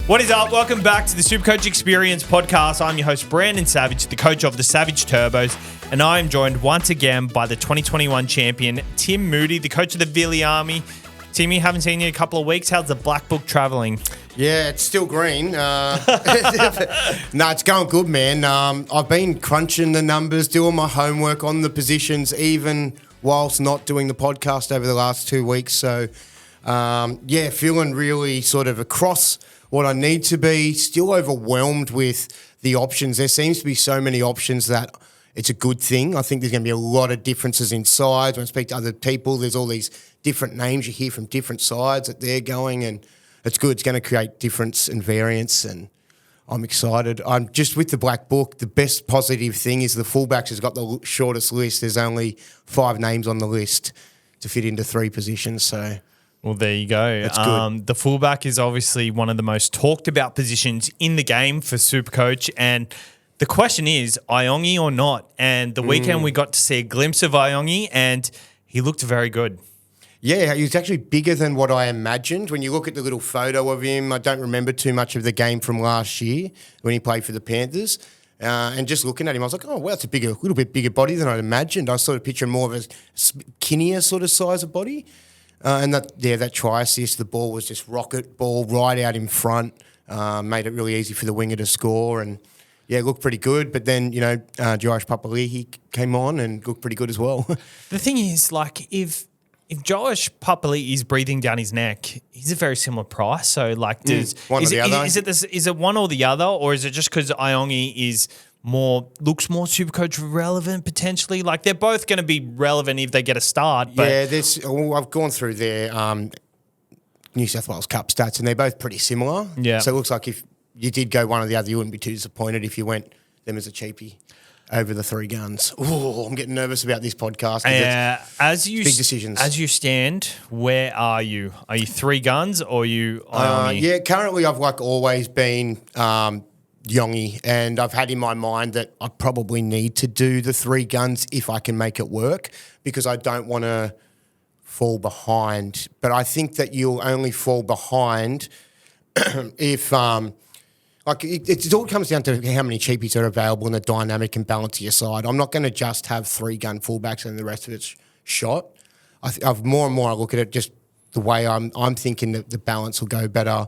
What is up? Welcome back to the SuperCoach Experience podcast. I'm your host, Brandon Savage, the coach of the Savage Turbos, and I am joined once again by the 2021 champion, Tim Moody, the coach of the Villi Army. Timmy, haven't seen you in a couple of weeks. How's the Black Book travelling? Yeah, it's still green. No, it's going good, man. I've been crunching the numbers, doing my homework on the positions, even whilst not doing the podcast over the last 2 weeks. So, feeling really sort of across what I need to be, still overwhelmed with the options. There seems to be so many options that it's a good thing. I think there's going to be a lot of differences in sides. When I speak to other people, there's all these different names you hear from different sides that they're going, and it's good. It's going to create difference and variance, and I'm excited. I'm just with the Black Book. The best positive thing is the Fullbacks has got the shortest list. There's only 5 names on the list to fit into 3 positions, so... Well, there you go. That's good. The fullback is obviously one of the most talked about positions in the game for SuperCoach. And the question is, Iongi or not? And the weekend we got to see a glimpse of Iongi and he looked very good. Yeah, he was actually bigger than what I imagined. When you look at the little photo of him, I don't remember too much of the game from last year when he played for the Panthers. And just looking at him, I was like, oh, well, it's a little bit bigger body than I'd imagined. I sort of picture more of a skinnier sort of size of body. And that try assist, the ball was just rocket ball right out in front, made it really easy for the winger to score. And, yeah, it looked pretty good. But then, Josh Papali'i came on and looked pretty good as well. The thing is, like, if Josh Papali'i is breathing down his neck, he's a very similar price. So, like, is it one or the other, or is it just because Iongi looks more SuperCoach relevant potentially? Like, they're both going to be relevant if they get a start. But I've gone through their New South Wales Cup stats, and they're both pretty similar. Yeah. So it looks like if you did go one or the other, you wouldn't be too disappointed if you went them as a cheapie over the 3 guns. Oh, I'm getting nervous about this podcast. Big decisions. As you stand, where are you? Are you 3 guns or are you Iongi? Currently I've always been Yongi, and I've had in my mind that I probably need to do the 3 guns if I can make it work, because I don't want to fall behind. But I think that you'll only fall behind if it all comes down to how many cheapies are available and the dynamic and balance of your side. I'm not going to just have 3 gun fullbacks and the rest of it's shot. I've more and more I look at it just the way I'm thinking that the balance will go better.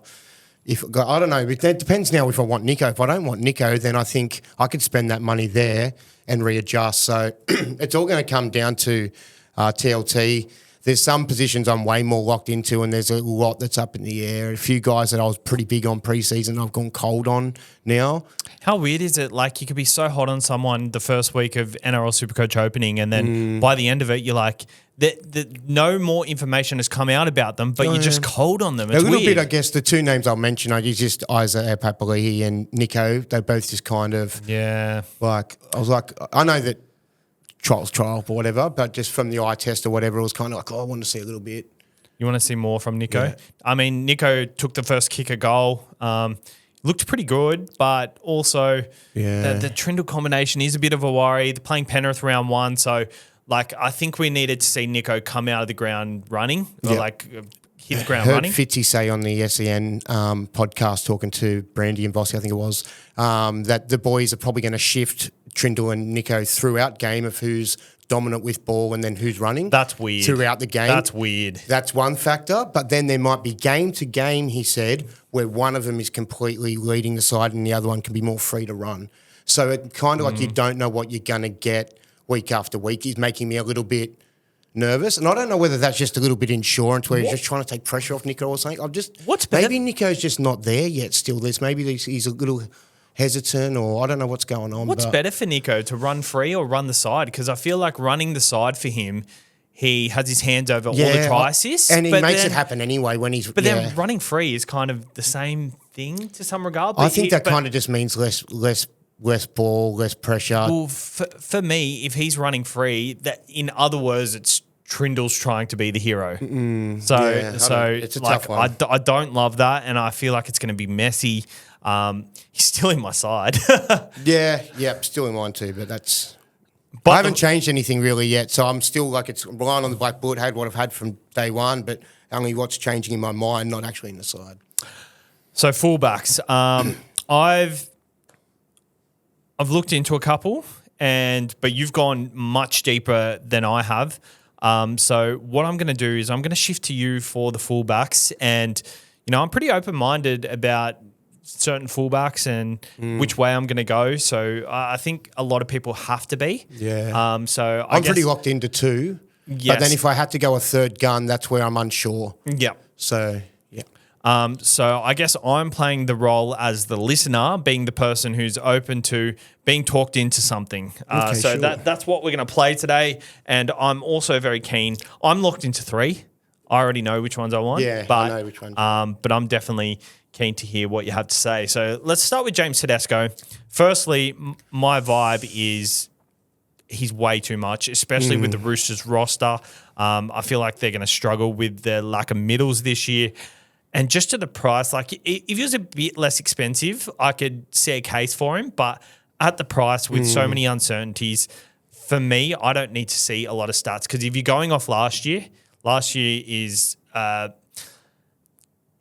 I don't know, it depends now if I want Nico. If I don't want Nico, then I think I could spend that money there and readjust. So it's all going to come down to TLT. There's some positions I'm way more locked into, and there's a lot that's up in the air. A few guys that I was pretty big on pre-season, I've gone cold on now. How weird is it? Like, you could be so hot on someone the first week of NRL SuperCoach opening, and then by the end of it, you're like, no more information has come out about them, but you're just cold on them. It's a little weird. bit, I guess. The 2 names I'll mention are just Isaiah Papali'i and Nico. They both just kind of I was like, I know that trial or whatever, but just from the eye test or whatever, it was kind of like, I want to see a little bit. You want to see more from Nico? Yeah. I mean, Nico took the first kicker goal. Looked pretty good, but also the Trindle combination is a bit of a worry. They're playing Penrith round 1, so I think we needed to see Nico come out of the ground running, or hit the ground running. Fitzy say on the SEN podcast, talking to Brandy and Vossi, I think it was, that the boys are probably going to shift Trindle and Nico throughout game of who's dominant with ball and then who's running. That's weird. Throughout the game. That's weird. That's one factor, but then there might be game to game, he said, where one of them is completely leading the side and the other one can be more free to run. So it kind of like you don't know what you're going to get week after week is making me a little bit nervous. And I don't know whether that's just a little bit insurance where he's just trying to take pressure off Nico or something. Maybe Nico's just not there yet still. Maybe he's a little hesitant, or I don't know what's going on. What's better for Nico, to run free or run the side? Because I feel like running the side for him, he has his hands over all the try assists. And he makes it happen anyway when he's... But then running free is kind of the same thing to some regard. I think that kind of just means less ball, less pressure. Well, for me, if he's running free, that in other words, it's Trindle's trying to be the hero. It's a tough one. I don't love that, and I feel like it's going to be messy. He's still in my side. Still in mine too, but I haven't changed anything really yet, so I'm still it's relying on the Black Book, had what I've had from day one, but only what's changing in my mind, not actually in the side. So fullbacks. I've looked into a couple, but you've gone much deeper than I have. So what I'm going to do is I'm going to shift to you for the fullbacks, and I'm pretty open-minded about certain fullbacks and which way I'm going to go. So I think a lot of people have to be. Yeah. So I'm pretty locked into two. Yes. But then if I had to go a third gun, that's where I'm unsure. Yeah. So, yeah. So I guess I'm playing the role as the listener, being the person who's open to being talked into something. So sure. that's what we're going to play today. And I'm also very keen. I'm locked into three. I already know which ones I want. Yeah, but, I know which one. But I'm definitely keen to hear what you have to say. So let's start with James Tedesco. Firstly, my vibe is he's way too much, especially with the Roosters roster. I feel like they're going to struggle with the lack of middles this year. And just to the price, like if he was a bit less expensive, I could see a case for him. But at the price with so many uncertainties, for me, I don't need to see a lot of stats. Because if you're going off last year is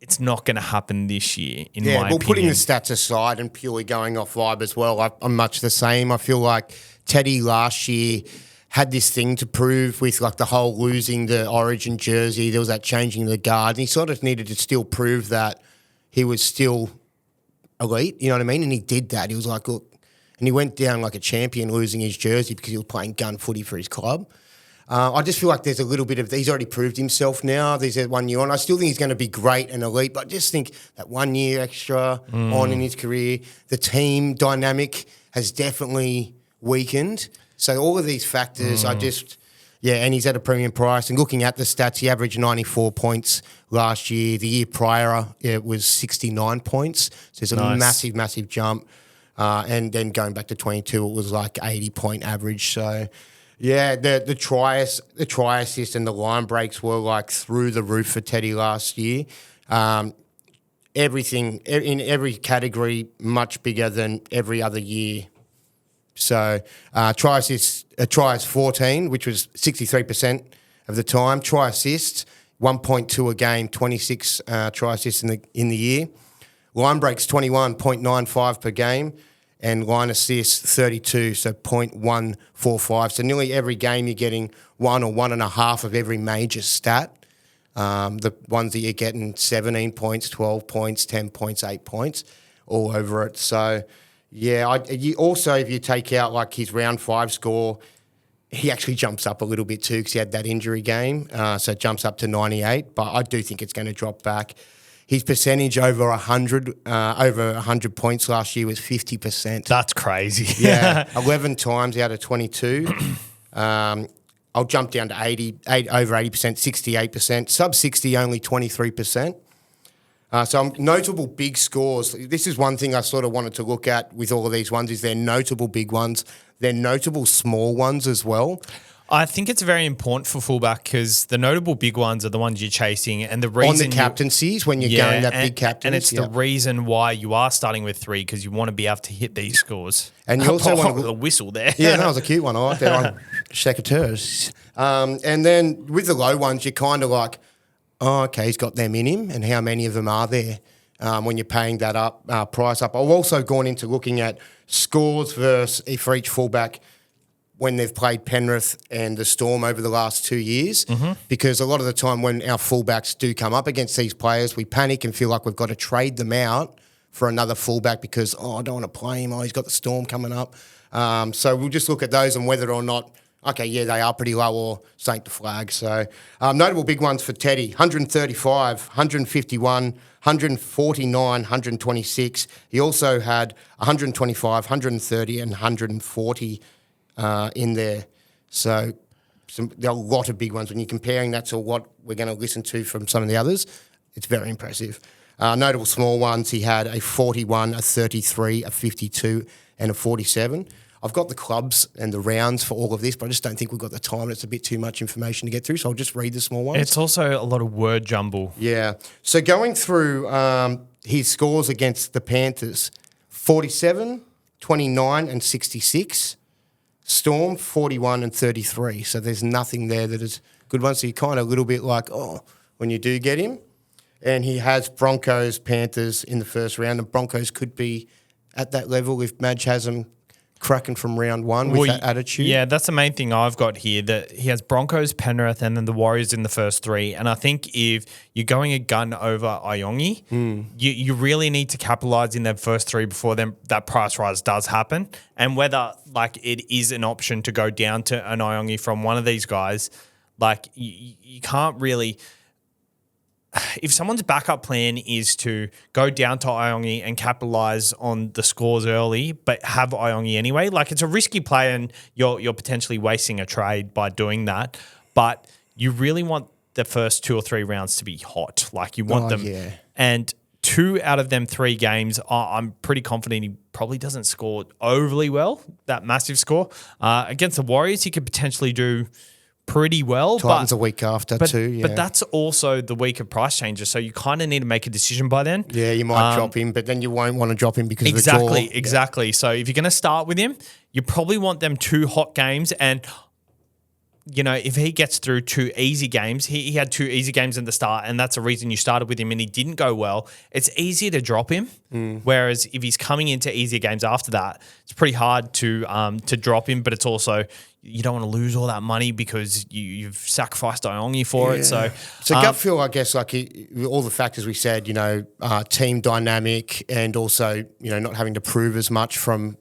it's not going to happen this year, in my opinion. Putting the stats aside and purely going off vibe as well, I'm much the same. I feel like Teddy last year had this thing to prove with like the whole losing the Origin jersey. There was that changing the guard. And he sort of needed to still prove that he was still elite, you know what I mean? And he did that. He was like, look, and he went down like a champion losing his jersey because he was playing gun footy for his club. I just feel like there's a little bit of, he's already proved himself now. There's that 1 year on. I still think he's going to be great and elite, but I just think that 1 year extra on in his career, the team dynamic has definitely weakened. So all of these factors, and he's at a premium price. And looking at the stats, he averaged 94 points last year. The year prior, it was 69 points. So there's a massive, massive jump. And then going back to 22, it was like 80-point average. So, yeah, the try assist and the line breaks were like through the roof for Teddy last year. Everything in every category much bigger than every other year. So try is 14, which was 63% of the time. Try assists, 1.2 a game, 26 try assists in the year. Line breaks, 21.95 per game. And line assists, 32, so 0.145. So nearly every game you're getting 1 or 1.5 of every major stat. The ones that you're getting 17 points, 12 points, 10 points, 8 points, all over it. So, yeah, also if you take out like his round 5 score, he actually jumps up a little bit too because he had that injury game. So it jumps up to 98, but I do think it's going to drop back. His percentage over 100 points last year was 50%. That's crazy. Yeah, 11 times out of 22. I'll jump down to over 80%, 68%. Sub 60, only 23%. So notable big scores. This is one thing I sort of wanted to look at with all of these ones is they're notable big ones. They're notable small ones as well. I think it's very important for fullback because the notable big ones are the ones you're chasing, and the reason on the captaincies when you're going that big captains, and it's the reason why you are starting with 3 because you want to be able to hit these scores. And you also want the whistle there. Yeah, that was a cute one. I like that on secateurs. And then with the low ones, you're kind of like, oh, okay, he's got them in him, and how many of them are there when you're paying that up price up. I've also gone into looking at scores for each fullback when they've played Penrith and the Storm over the last 2 years, because a lot of the time when our fullbacks do come up against these players, we panic and feel like we've got to trade them out for another fullback because, I don't want to play him. He's got the Storm coming up. So we'll just look at those and whether or not, okay, yeah, they are pretty low or saint the flag. So notable big ones for Teddy, 135, 151, 149, 126. He also had 125, 130 and 140 in there. So there are a lot of big ones. When you're comparing that to what we're going to listen to from some of the others, it's very impressive. Notable small ones, he had a 41, a 33, a 52 and a 47. I've got the clubs and the rounds for all of this, but I just don't think we've got the time. It's a bit too much information to get through, so I'll just read the small ones. It's also a lot of word jumble. Yeah. So going through his scores against the Panthers, 47, 29 and 66. Storm, 41 and 33. So there's nothing there that is good ones. So you're kind of a little bit like, when you do get him. and he has Broncos, Panthers in the first round, and Broncos could be at that level if Madge has them cracking from round one with that attitude. Yeah, that's the main thing I've got here, that he has Broncos, Penrith, and then the Warriors in the first three. And I think if you're going a gun over Iongi, you really need to capitalise in that first three before that price rise does happen. And whether like it is an option to go down to an Iongi from one of these guys, like you can't really. If someone's backup plan is to go down to Iongi and capitalise on the scores early, but have Iongi anyway, like it's a risky play and you're potentially wasting a trade by doing that. But you really want the first 2 or 3 rounds to be hot. Like you want them. Yeah. And 2 out of them 3 games, I'm pretty confident he probably doesn't score overly well, that massive score. Against the Warriors, he could potentially do pretty well. Titans a week after too, yeah. But that's also the week of price changes, so you kind of need to make a decision by then. Yeah, you might drop him, but then you won't want to drop him because of the draw. Exactly. Yeah. So if you're going to start with him, you probably want them 2 hot games, and you know, if he gets through 2 easy games, he had 2 easy games in the start, and that's the reason you started with him and he didn't go well, it's easier to drop him. Whereas if he's coming into easier games after that, it's pretty hard to drop him, but it's also you don't want to lose all that money because you've sacrificed Iongi for it. So gut feel, I guess, like all the factors we said, you know, team dynamic and also, you know, not having to prove as much from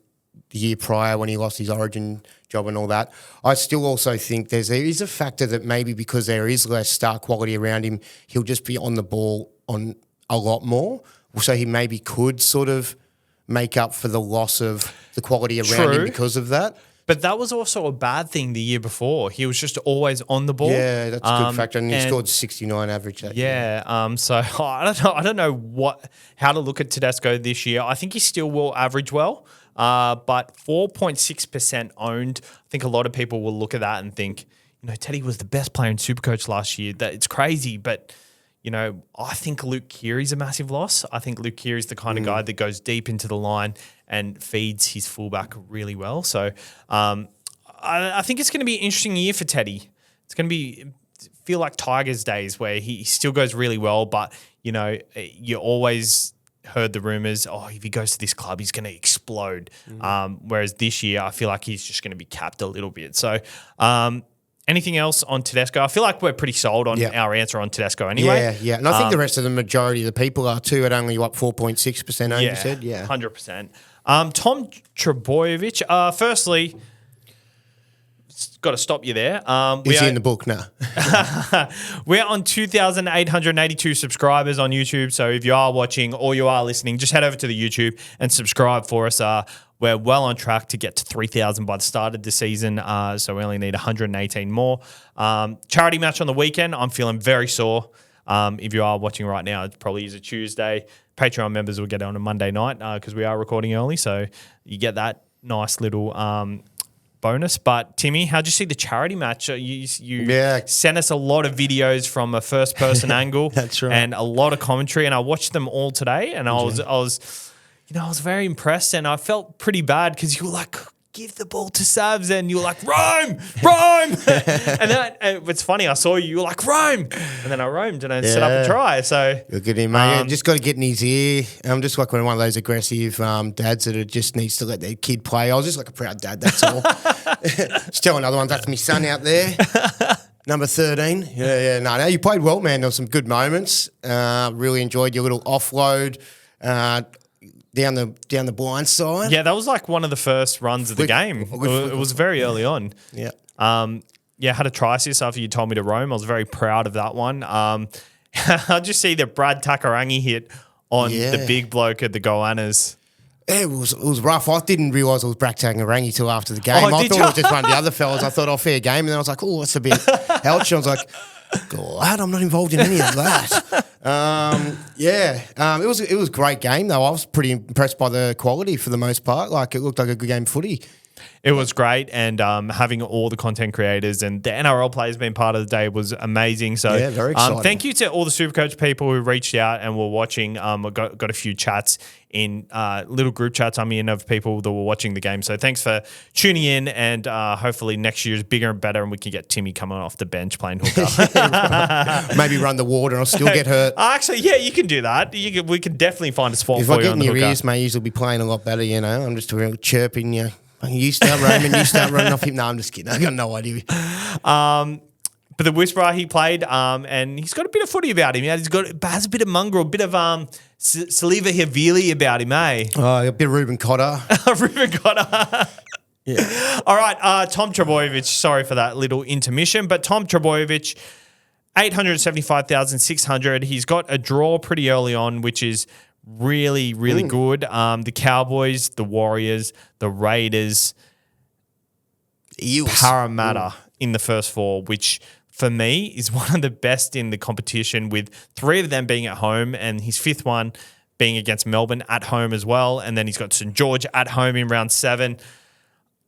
the year prior when he lost his Origin job and all that. I still also think there is a factor that maybe because there is less star quality around him, he'll just be on the ball on a lot more. So he maybe could sort of make up for the loss of the quality around him because of that. But that was also a bad thing the year before. He was just always on the ball. Yeah, that's a good factor. And he scored 69 average that year. So I don't know how to look at Tedesco this year. I think he still will average well, but 4.6% owned. I think a lot of people will look at that and think, you know, Teddy was the best player in SuperCoach last year. That it's crazy, but you know, I think Luke Keary's a massive loss. I think Luke Keary's the kind of guy that goes deep into the line and feeds his fullback really well. So I think it's going to be an interesting year for Teddy. It's going to feel like Tigers days where he still goes really well, but, you know, you always heard the rumours, if he goes to this club, he's going to explode. Whereas this year, I feel like he's just going to be capped a little bit. So anything else on Tedesco? I feel like we're pretty sold on our answer on Tedesco anyway. Yeah. And I think the rest of the majority of the people are too, at only 4.6%, you said? Yeah, 100%. Tom Trbojevic, firstly, got to stop you there. Is he in the book now? We're on 2,882 subscribers on YouTube. So if you are watching or you are listening, just head over to the YouTube and subscribe for us. We're well on track to get to 3,000 by the start of the season. So we only need 118 more. Charity match on the weekend. I'm feeling very sore. If you are watching right now, it probably is a Tuesday. Patreon members will get it on a Monday night because we are recording early. So you get that nice little bonus. But Timmy, how'd you see the charity match? You sent us a lot of videos from a first person angle. That's right. And a lot of commentary. And I watched them all today. And I was very impressed, and I felt pretty bad because you were like, give the ball to Savs, and you were like, roam. And it's funny, I saw you were like, roam. And then I roamed and I set up a try. So look at him, mate. Just got to get in his ear. I'm just like one of those aggressive dads that just needs to let their kid play. I was just like a proud dad, that's all. Just tell another one, that's my son out there. Number 13. Yeah. No, you played well, man. There were some good moments. Really enjoyed your little offload. Down the blind side. Yeah, that was like one of the first runs of the game. It was very early on. Yeah. Had a try assist after you told me to roam. I was very proud of that one. I just see that Brad Takarangi hit on the big bloke at the Goannas. Yeah, it was rough. I didn't realise it was Brad Takarangi till after the game. I thought it was just one of the other fellas. I thought, fair game. And then I was like, that's a bit ouch. I was like, God, I'm not involved in any of that. It was a great game though. I was pretty impressed by the quality for the most part. Like it looked like a good game of footy. It was great, and having all the content creators and the NRL players being part of the day was amazing. So, yeah, very exciting. Thank you to all the SuperCoach people who reached out and were watching. I got a few chats in little group chats I'm in of people that were watching the game. So thanks for tuning in, and hopefully next year is bigger and better, and we can get Timmy coming off the bench playing hooker. Maybe run the water and I'll still get hurt. Actually, yeah, you can do that. We can definitely find a spot If for I you get on in the your hooker. ears, mate, you'll be playing a lot better, you know. I'm just real chirping you. You start roaming, you start running off him. No, I'm just kidding. I got no idea. But the Whisperer, he played, and he's got a bit of footy about him. Has a bit of mongrel, a bit of Saliva Havili about him, eh? Oh, a bit of Ruben Cotter. Ruben Cotter. Yeah. All right, Tom Trbojevic, sorry for that little intermission, but Tom Trbojevic, 875,600. He's got a draw pretty early on, which is really, really good. The Cowboys, the Warriors, the Raiders, Eels. Parramatta in the first four, which for me is one of the best in the competition, with three of them being at home and his fifth one being against Melbourne at home as well. And then he's got St. George at home in round 7.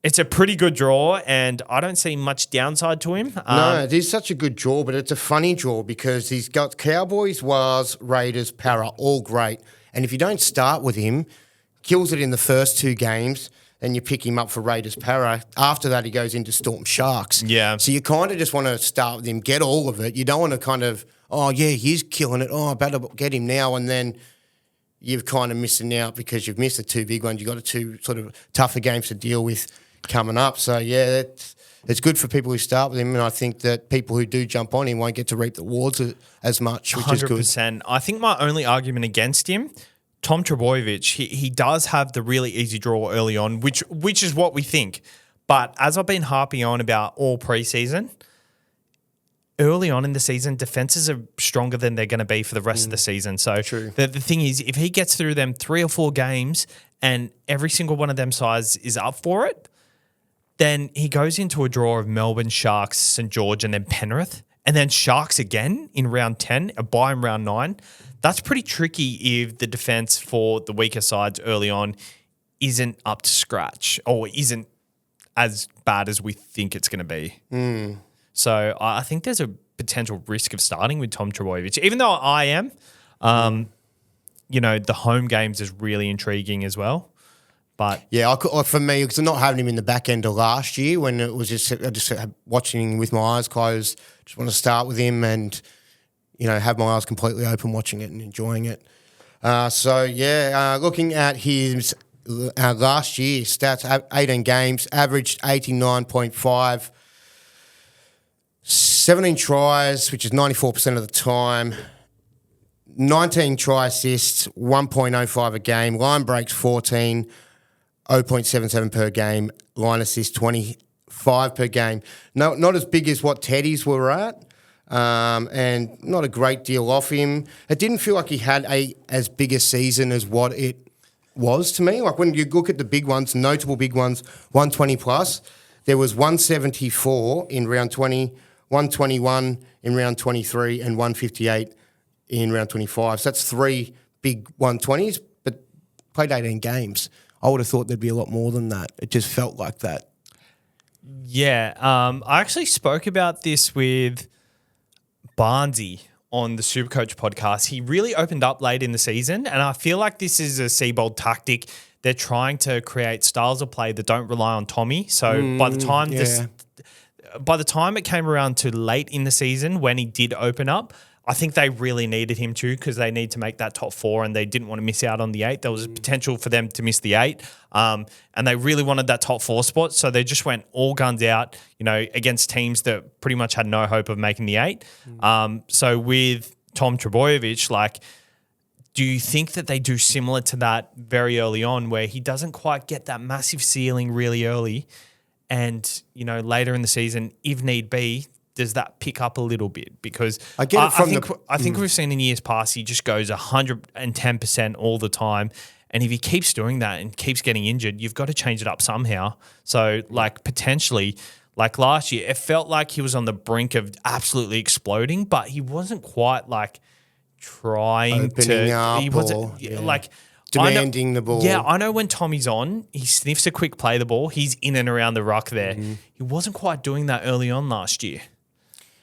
It's a pretty good draw, and I don't see much downside to him. No, it is such a good draw, but it's a funny draw because he's got Cowboys, Wars, Raiders, Para, all great. And if you don't start with him, kills it in the first 2 games, then you pick him up for Raiders, Para. After that, he goes into Storm Sharks. Yeah. So you kind of just want to start with him, get all of it. You don't want to kind of, oh, yeah, he's killing it. Oh, I better get him now. And then you've kind of missing out because you've missed the 2 big ones. You've got 2 sort of tougher games to deal with coming up. So, yeah, it's good for people who start with him, and I think that people who do jump on him won't get to reap the rewards as much, which 100%. Is good. 100%. I think my only argument against him, Tom Trbojevic, he does have the really easy draw early on, which is what we think. But as I've been harping on about all preseason, early on in the season, defenses are stronger than they're going to be for the rest of the season. So the thing is, if he gets through them 3 or 4 games and every single one of them sides is up for it, then he goes into a draw of Melbourne, Sharks, St. George, and then Penrith, and then Sharks again in round 10, a bye in round 9. That's pretty tricky if the defense for the weaker sides early on isn't up to scratch or isn't as bad as we think it's going to be. So I think there's a potential risk of starting with Tom Trbojevic, even though I am. The home games is really intriguing as well. But yeah, for me, because I'm not having him in the back end of last year when it was just watching him with my eyes closed. Just want to start with him and, have my eyes completely open watching it and enjoying it. Looking at his last year stats, 18 games, averaged 89.5, 17 tries, which is 94% of the time, 19 try assists, 1.05 a game, line breaks 14, 0.77 per game, line assist 25 per game. No, not as big as what Teddy's were at, and not a great deal off him. It didn't feel like he had as big a season as what it was to me. Like when you look at the big ones, notable big ones, 120 plus, there was 174 in round 20, 121 in round 23, and 158 in round 25. So that's 3 big 120s, but played 18 games. I would have thought there'd be a lot more than that. It just felt like that. Yeah. I actually spoke about this with Barnesy on the SuperCoach podcast. He really opened up late in the season, and I feel like this is a Seabold tactic. They're trying to create styles of play that don't rely on Tommy. So by the time it came around to late in the season when he did open up, I think they really needed him to, because they need to make that top 4 and they didn't want to miss out on the 8. There was a potential for them to miss the 8, and they really wanted that top 4 spot. So they just went all guns out, against teams that pretty much had no hope of making the 8. So with Tom Trbojevic, do you think that they do similar to that very early on, where he doesn't quite get that massive ceiling really early, and later in the season, if need be, does that pick up a little bit? Because I think we've seen in years past, he just goes 110% all the time. And if he keeps doing that and keeps getting injured, you've got to change it up somehow. So potentially, last year, it felt like he was on the brink of absolutely exploding, but he wasn't quite trying opening to. Up he wasn't demanding the ball. Yeah, I know when Tommy's on, he sniffs a quick play the ball. He's in and around the ruck there. He wasn't quite doing that early on last year.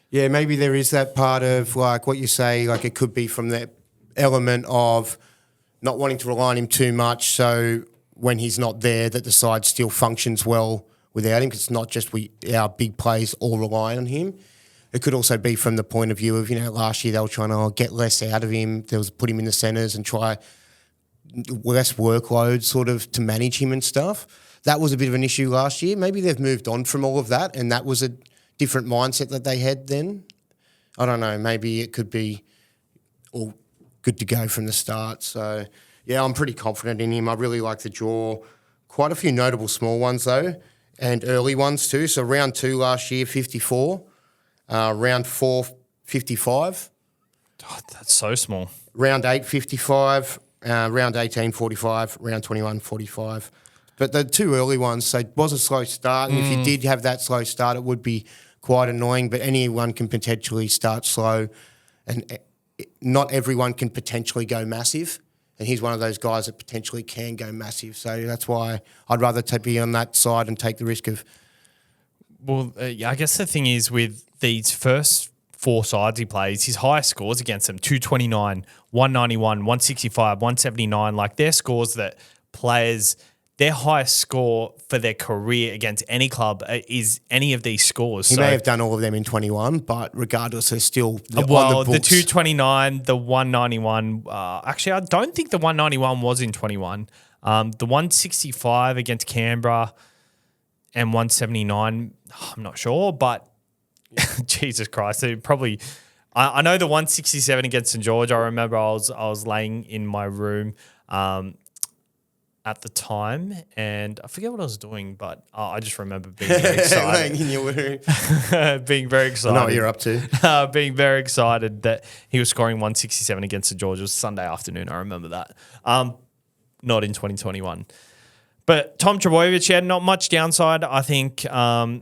Yeah, maybe there is that part of like what you say, like it could be from that element of not wanting to rely on him too much. So when he's not there, that the side still functions well without him, because it's not just our big plays all rely on him. It could also be from the point of view of, last year they were trying to get less out of him. There was put him in the centres and try less workload sort of to manage him and stuff. That was a bit of an issue last year. Maybe they've moved on from all of that and that was a different mindset that they had then. I don't know. Maybe it could be all good to go from the start. So, yeah, I'm pretty confident in him. I really like the draw. Quite a few notable small ones though and early ones too. So round 2 last year, 54. Round 4, 55. Oh, that's so small. Round 8, 55. Round 18, 45. Round 21, 45. But the 2 early ones, so it was a slow start. And if you did have that slow start, it would be quite annoying. But anyone can potentially start slow. And not everyone can potentially go massive. And he's one of those guys that potentially can go massive. So that's why I'd rather be on that side and take the risk of... Well, I guess the thing is with these first 4 sides he plays, his highest scores against them, 229, 191, 165, 179, like they're scores that players, their highest score for their career against any club is any of these scores. He may have done all of them in 21, but regardless, they're still on the books. The 229, the 191, actually I don't think the 191 was in 21. The 165 against Canberra and 179, I'm not sure, but Jesus Christ, it probably. I know the 167 against St George. I remember I was laying in my room at the time, and I forget what I was doing, but I just remember being very excited. Laying in your room, being very excited. I know what you're up to. Being very excited that he was scoring 167 against St George. It was Sunday afternoon. I remember that. Not in 2021. But Tom Trbojevic, yeah, not much downside. I think a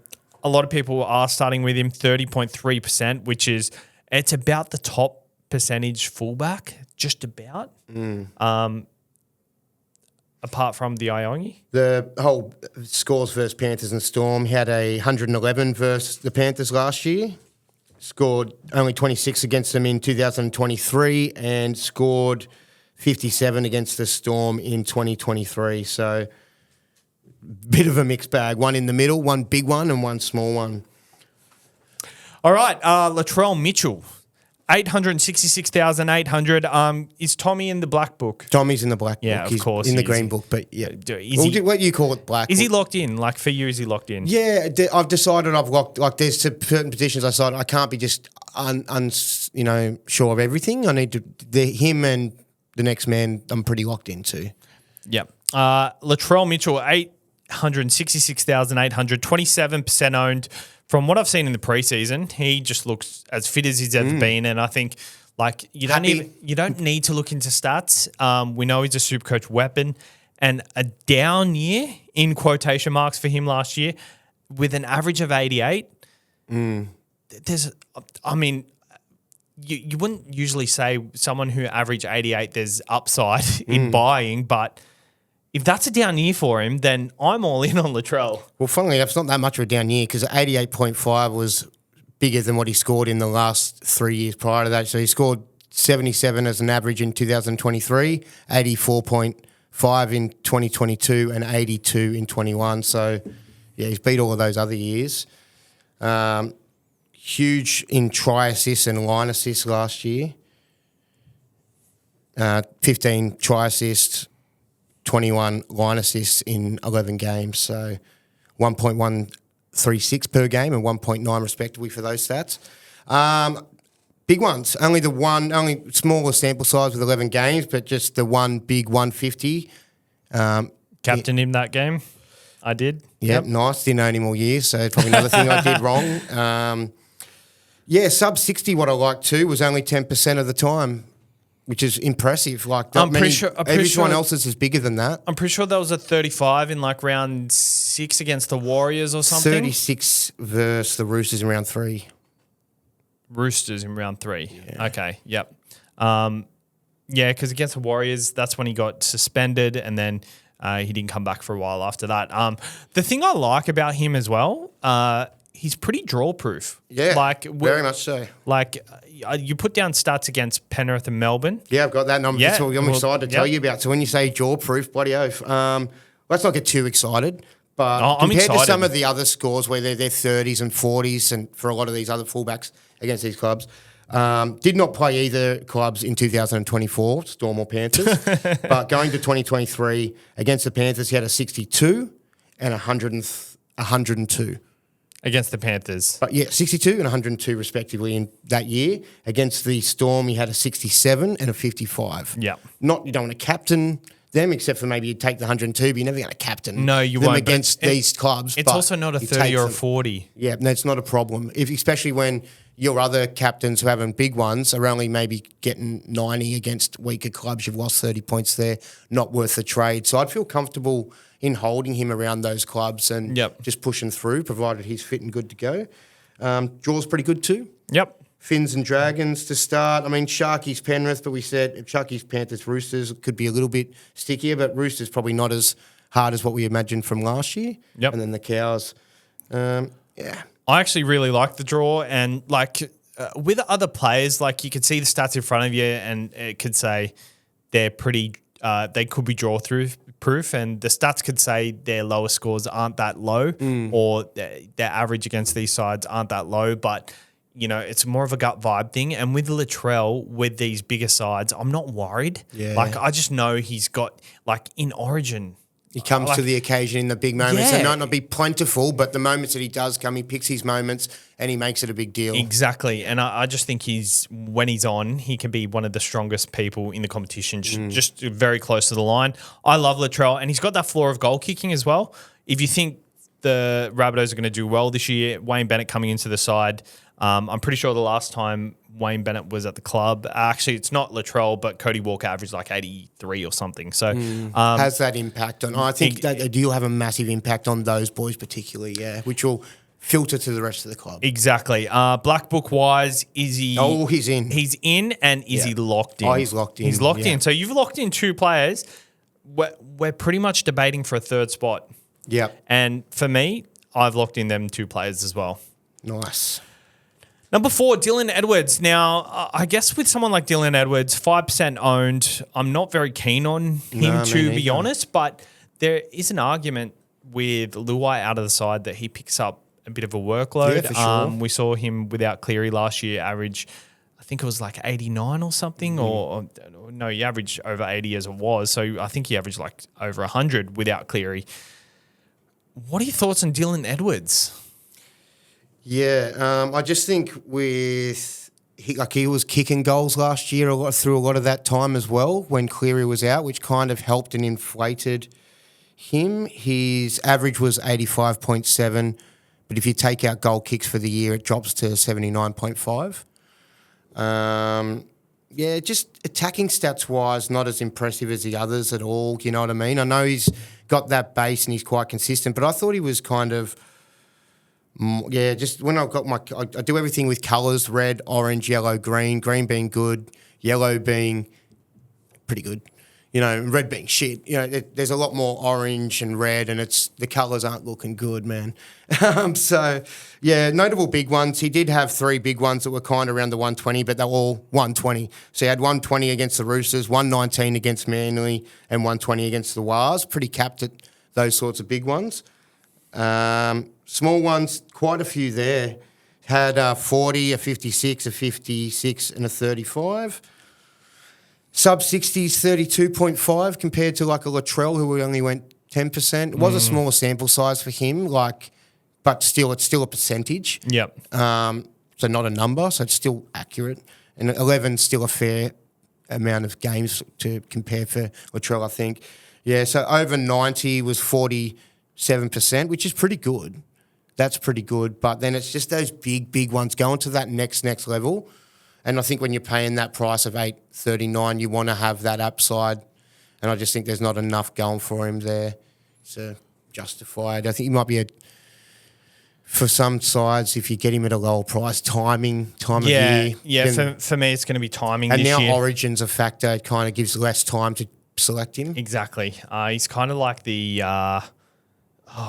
lot of people are starting with him, 30.3%, which is, it's about the top percentage fullback, just about. Apart from the Iongi. The whole scores versus Panthers and Storm, he had 111 versus the Panthers last year. Scored only 26 against them in 2023 and scored 57 against the Storm in 2023. So... bit of a mixed bag. One in the middle, one big one, and one small one. All right, Latrell Mitchell, 866,800. Is Tommy in the black book? Tommy's in the black book. Yeah, of He's course. in the green book, but yeah. What do you call it, black Is book? he locked in? Like for you, is he locked in? Yeah, I've decided I've locked. Like, there's certain positions I decided I can't be just sure of everything. I need to. Him and the next man, I'm pretty locked into. Yep. Latrell Mitchell, 866,800, 27% owned. From what I've seen in the preseason, he just looks as fit as he's ever been, and I think like you don't need to look into stats. We know he's a SuperCoach weapon, and a down year in quotation marks for him last year with an average of 88. There's, I mean, you wouldn't usually say someone who averaged 88 there's upside in buying, but if that's a down year for him, then I'm all in on Latrell. Well, funnily enough, it's not that much of a down year because 88.5 was bigger than what he scored in the last 3 years prior to that. So he scored 77 as an average in 2023, 84.5 in 2022, and 82 in 21. So, yeah, he's beat all of those other years. Huge in try assists and line assists last year. 15 try assists, 21 line assists in 11 games. So 1.136 per game and 1.9 respectively for those stats. Big ones. Only smaller sample size with 11 games, but just the one big 150. Captain him that game. I did. Yep, nice. Didn't own him all year, so probably another thing I did wrong. Sub 60 what I liked too was only 10% of the time, which is impressive. Like, everyone else's is bigger than that. I'm pretty sure that was a 35 in like round 6 against the Warriors or something. 36 versus the Roosters in round 3. Roosters in round 3. Yeah. Okay, yep. Yeah, because against the Warriors, that's when he got suspended, and then he didn't come back for a while after that. The thing I like about him as well, he's pretty draw-proof. Yeah, very much so. Like, you put down stats against Penrith and Melbourne. Yeah, I've got that number. Yeah, That's what I'm excited to tell you about. So when you say draw-proof, bloody oath. Let's not get too excited. But compared to some of the other scores where they're 30s and 40s, and for a lot of these other fullbacks against these clubs, did not play either clubs in 2024, Storm or Panthers. But going to 2023, against the Panthers, he had a 62 and 102. Against the Panthers. But yeah, 62 and 102 respectively in that year. Against the Storm, he had a 67 and a 55. Yeah. You don't want to captain them, except for maybe you'd take the 102, but you're never going to captain them won't, against these clubs. It's also not a 30 or a 40. Yeah, no, it's not a problem. Especially when your other captains who having big ones are only maybe getting 90 against weaker clubs. You've lost 30 points there, not worth the trade. So I'd feel comfortable in holding him around those clubs and just pushing through, provided he's fit and good to go. Draw's pretty good too. Yep. Finns and Dragons to start. I mean, Sharkies, Penrith, but we said Sharkies, Panthers, Roosters could be a little bit stickier, but Roosters probably not as hard as what we imagined from last year. Yep. And then the Cows. Yeah. I actually really like the draw, and with other players, like you could see the stats in front of you, and it could say they're pretty. They could be draw through proof, and the stats could say their lower scores aren't that low, or their average against these sides aren't that low, but. It's more of a gut vibe thing. And with Latrell, with these bigger sides, I'm not worried. Yeah. I just know he's got, in Origin. He comes to the occasion in the big moments. They might not be plentiful, but the moments that he does come, he picks his moments and he makes it a big deal. Exactly. And I just think when he's on, he can be one of the strongest people in the competition, just very close to the line. I love Latrell, and he's got that floor of goal kicking as well. If you think the Rabbitohs are going to do well this year, Wayne Bennett coming into the side, I'm pretty sure the last time Wayne Bennett was at the club, actually it's not Latrell, but Cody Walker averaged 83 or something. So has that impact on? I think that do have a massive impact on those boys particularly, which will filter to the rest of the club. Exactly. Black Book wise, is he? Oh, he's in. He's in, and is he locked in? Oh, he's locked in. He's locked in. So you've locked in two players. We're pretty much debating for a third spot. Yeah. And for me, I've locked in them two players as well. Nice. Number 4, Dylan Edwards. Now, I guess with someone like Dylan Edwards, 5% owned, I'm not very keen on him, to be honest, but there is an argument with Luai out of the side that he picks up a bit of a workload. Yeah, for sure. We saw him without Cleary last year average, I think it was 89 or something, or no, he averaged over 80 as it was, so I think he averaged over 100 without Cleary. What are your thoughts on Dylan Edwards? Yeah, I just think he was kicking goals last year through a lot of that time as well when Cleary was out, which kind of helped and inflated him. His average was 85.7, but if you take out goal kicks for the year, it drops to 79.5. Just attacking stats-wise, not as impressive as the others at all, you know what I mean? I know he's got that base and he's quite consistent, but I thought he was kind of... just when I've got I do everything with colours, red, orange, yellow, green being good, yellow being pretty good, red being shit. There's a lot more orange and red, and the colours aren't looking good, man. Notable big ones. He did have 3 big ones that were kind of around the 120, but they're all 120. So he had 120 against the Roosters, 119 against Manly, and 120 against the Wars. Pretty capped at those sorts of big ones. Small ones, quite a few there. Had 40, a 56, a 56, and a 35. Sub-60s, 32.5 compared to a Latrell who only went 10%. It was a smaller sample size for him, but still, it's still a percentage. Yep. So not a number, so it's still accurate. And 11's still a fair amount of games to compare for Latrell, I think. Yeah, so over 90 was 47%, which is pretty good. That's pretty good. But then it's just those big ones going to that next level. And I think when you're paying that price of $8.39, you want to have that upside. And I just think there's not enough going for him there to justify it. I think he might be for some sides, if you get him at a lower price, time of year. Yeah, for me, it's going to be timing and this now year. Origin's a factor. It kind of gives less time to select him. Exactly. He's kind of like the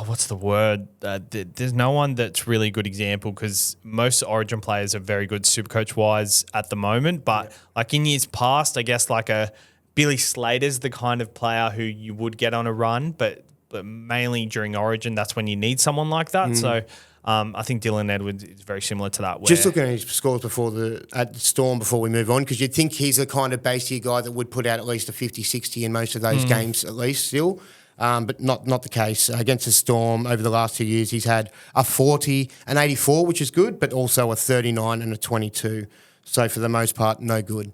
what's the word? There's no one that's really a good example because most Origin players are very good Supercoach wise at the moment. But like in years past, I guess like a Billy Slater's the kind of player who you would get on a run, but mainly during Origin, that's when you need someone like that. So I think Dylan Edwards is very similar to that. Just looking at his scores at Storm before we move on, because you'd think he's the kind of base year guy that would put out at least a 50, 60 in most of those games at least still. But not the case. Against the Storm over the last 2 years, he's had a 40, an 84, which is good, but also a 39 and a 22. So for the most part, no good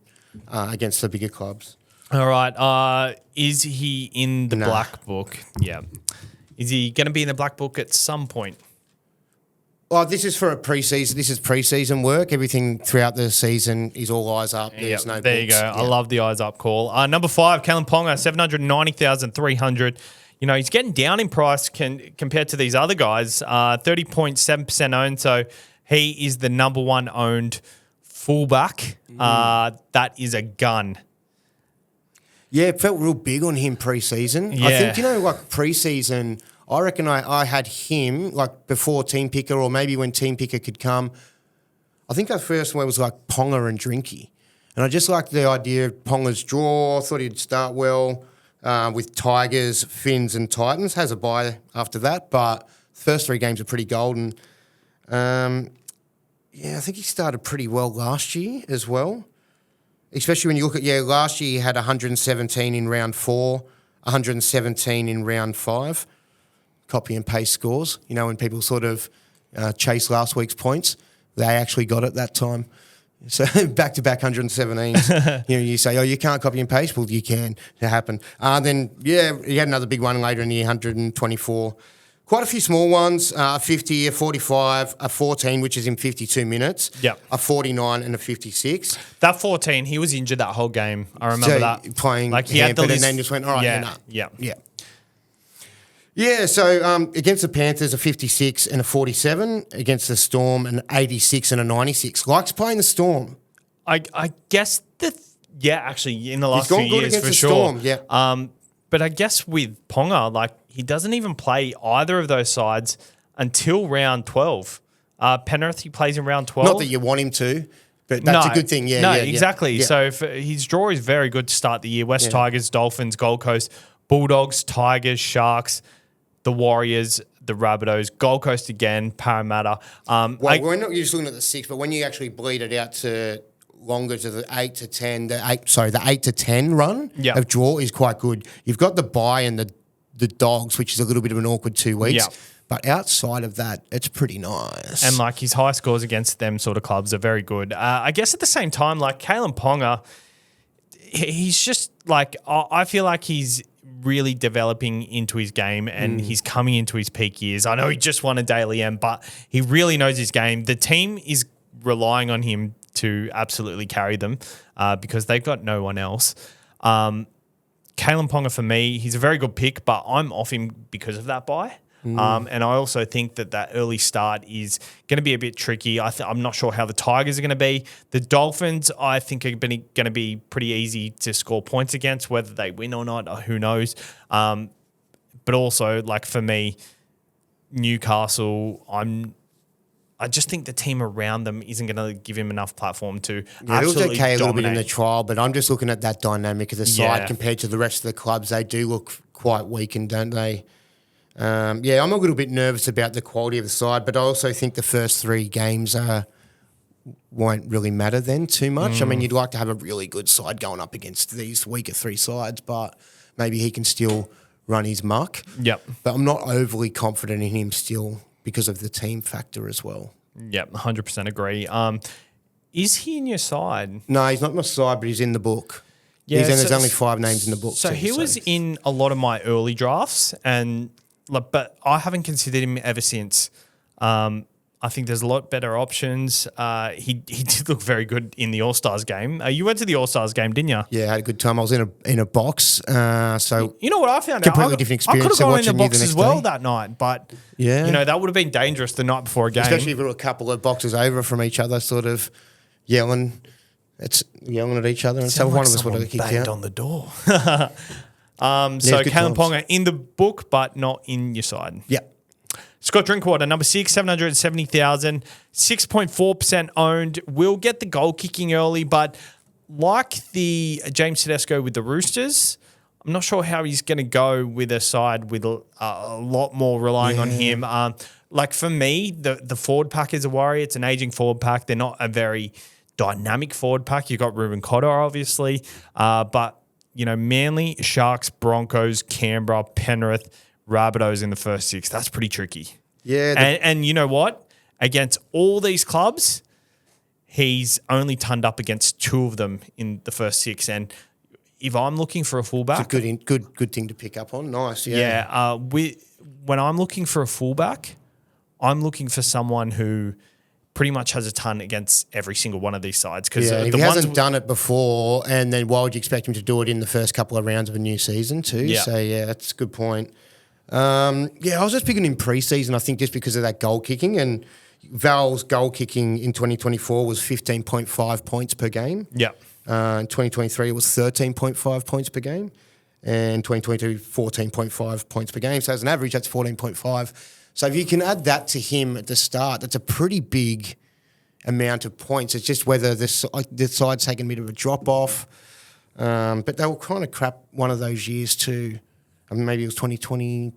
against the bigger clubs. All right. Is he in the Black Book? Yeah. Is he going to be in the Black Book at some point? Well, this is for a preseason. This is preseason work. Everything throughout the season is all eyes up. There's no there books. You go. I love the eyes up call. Number 5, Kalyn Ponga, 790,300. You know, he's getting down in price compared to these other guys. 30.7% owned. So he is the number 1 owned fullback. That is a gun. Yeah, it felt real big on him preseason. Yeah. I think, like preseason, I reckon I had him like before Team Picker or maybe when Team Picker could come. I think our first one was like Ponga and Drinky. And I just liked the idea of Ponga's draw. I thought he'd start well with Tigers, Finns and Titans. Has a bye after that, but first 3 games are pretty golden. I think he started pretty well last year as well. Especially when you look at, last year he had 117 in round 4, 117 in round 5. Copy and paste scores. When people sort of chase last week's points, they actually got it that time. So back-to-back 117s. You say, you can't copy and paste. Well, you can. It happened. Then, he had another big one later in the year, 124. Quite a few small ones, a 50, a 45, a 14, which is in 52 minutes, a 49 and a 56. That 14, he was injured that whole game. I remember that. Playing like he had the and then just went, all right, Yeah. Yeah, so against the Panthers, a 56 and a 47. Against the Storm, an 86 and a 96. Likes playing the Storm. I guess actually in the last He's few gone good years against for the sure. Storm, But I guess with Ponga, like he doesn't even play either of those sides until round 12. Penrith, he plays in round 12. Not that you want him to, but that's a good thing. Exactly. Yeah. So his draw is very good to start the year. West Tigers, Dolphins, Gold Coast, Bulldogs, Tigers, Sharks, the Warriors, the Rabbitohs, Gold Coast again, Parramatta. We're not just looking at the 6, but when you actually bleed it out to longer to the 8 to 10, the 8 to 10 run of draw is quite good. You've got the bye and the Dogs, which is a little bit of an awkward 2 weeks. Yeah. But outside of that, it's pretty nice. And like his high scores against them sort of clubs are very good. I guess at the same time, like Kalyn Ponga, he's just like, I feel like he's really developing into his game and he's coming into his peak years. I know he just won a Daily M, but he really knows his game. The team is relying on him to absolutely carry them because they've got no one else. Kalyn Ponga, for me, he's a very good pick, but I'm off him because of that bye. And I also think that early start is going to be a bit tricky. I'm not sure how the Tigers are going to be. The Dolphins, I think, are going to be pretty easy to score points against, whether they win or not, who knows. But also, like for me, Newcastle, I just think the team around them isn't going to give him enough platform to absolutely it was okay dominate. A little bit in the trial, but I'm just looking at that dynamic of the side compared to the rest of the clubs. They do look quite weakened, don't they? I'm a little bit nervous about the quality of the side, but I also think the first 3 games won't really matter then too much. I mean, you'd like to have a really good side going up against these weaker 3 sides, but maybe he can still run his muck. Yep. But I'm not overly confident in him still because of the team factor as well. Yep, 100% agree. Is he in your side? No, he's not in my side, but he's in the book. Yeah, there's only 5 names in the book. So he was in a lot of my early drafts, but I haven't considered him ever since. I I think there's a lot better options. He did look very good in the All-Stars game. You went to the All-Stars game, didn't you? Yeah, I had a good time. I was in a box. So you know what I found completely out? different experience. I could have gone in the watching you box the as next well day. that night, but Yeah. that would have been dangerous the night before a game. Especially if we were a couple of boxes over from each other, sort of yelling. It's yelling at each other, and so Sounded one like of us would someone have kicked banged out. on the door. Yeah, So good Kalyn times. Ponga in the book, but not in your side. Yeah. Scott Drinkwater, number 6, 770,000, 6.4% owned. Will get the goal kicking early, but like the James Tedesco with the Roosters, I'm not sure how he's going to go with a side with a lot more relying on him. Like for me, the forward pack is a worry. It's an aging forward pack. They're not a very dynamic forward pack. You've got Ruben Cotter, obviously, but Manly, Sharks, Broncos, Canberra, Penrith, Rabbitohs in the first 6. That's pretty tricky. Yeah. And you know what? Against all these clubs, he's only turned up against 2 of them in the first 6. And if I'm looking for a fullback, It's a good thing to pick up on. Nice. when I'm looking for a fullback, I'm looking for someone who pretty much has a ton against every single one of these sides. Because if he hasn't done it before, and then why would you expect him to do it in the first couple of rounds of a new season too? Yeah. So, that's a good point. I was just picking in pre-season, I think, just because of that goal kicking. And Val's goal kicking in 2024 was 15.5 points per game. Yeah. In 2023, it was 13.5 points per game. And 2022, 14.5 points per game. So as an average, that's 14.5. So if you can add that to him at the start, that's a pretty big amount of points. It's just whether the side's taken a bit of a drop-off. But they were kind of crap one of those years too. I mean, maybe it was 2020.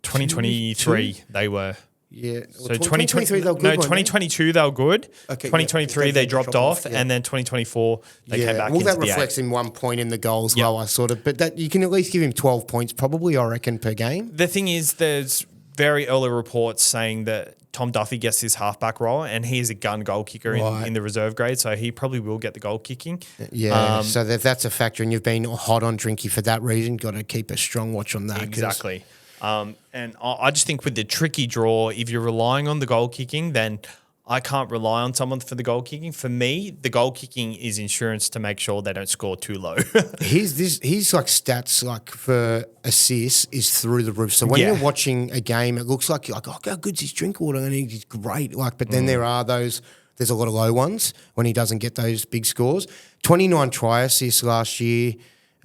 2023, they were. Yeah. So 2023, they were good. no, weren't they? 2022 they were good. Okay, 2023 yeah. they dropped off, yeah. and then 2024 they came back well, into that the reflects 8. in 1 point in the goals lower, sort of. But that you can at least give him 12 points, probably, I reckon, per game. The thing is, there's very early reports saying that Tom Duffy gets his halfback role, and he is a gun goal kicker in the reserve grade, so he probably will get the goal kicking. Yeah, so that's a factor, and you've been hot on Drinky for that reason. Got to keep a strong watch on that. Exactly. And I just think with the tricky draw, if you're relying on the goal kicking, then I can't rely on someone for the goal kicking. For me, the goal kicking is insurance to make sure they don't score too low. His like stats like for assists is through the roof. So when you're watching a game, it looks like you're like, oh, how good's his Drinkwater? And he's great. But then there's a lot of low ones when he doesn't get those big scores. 29 try assists last year,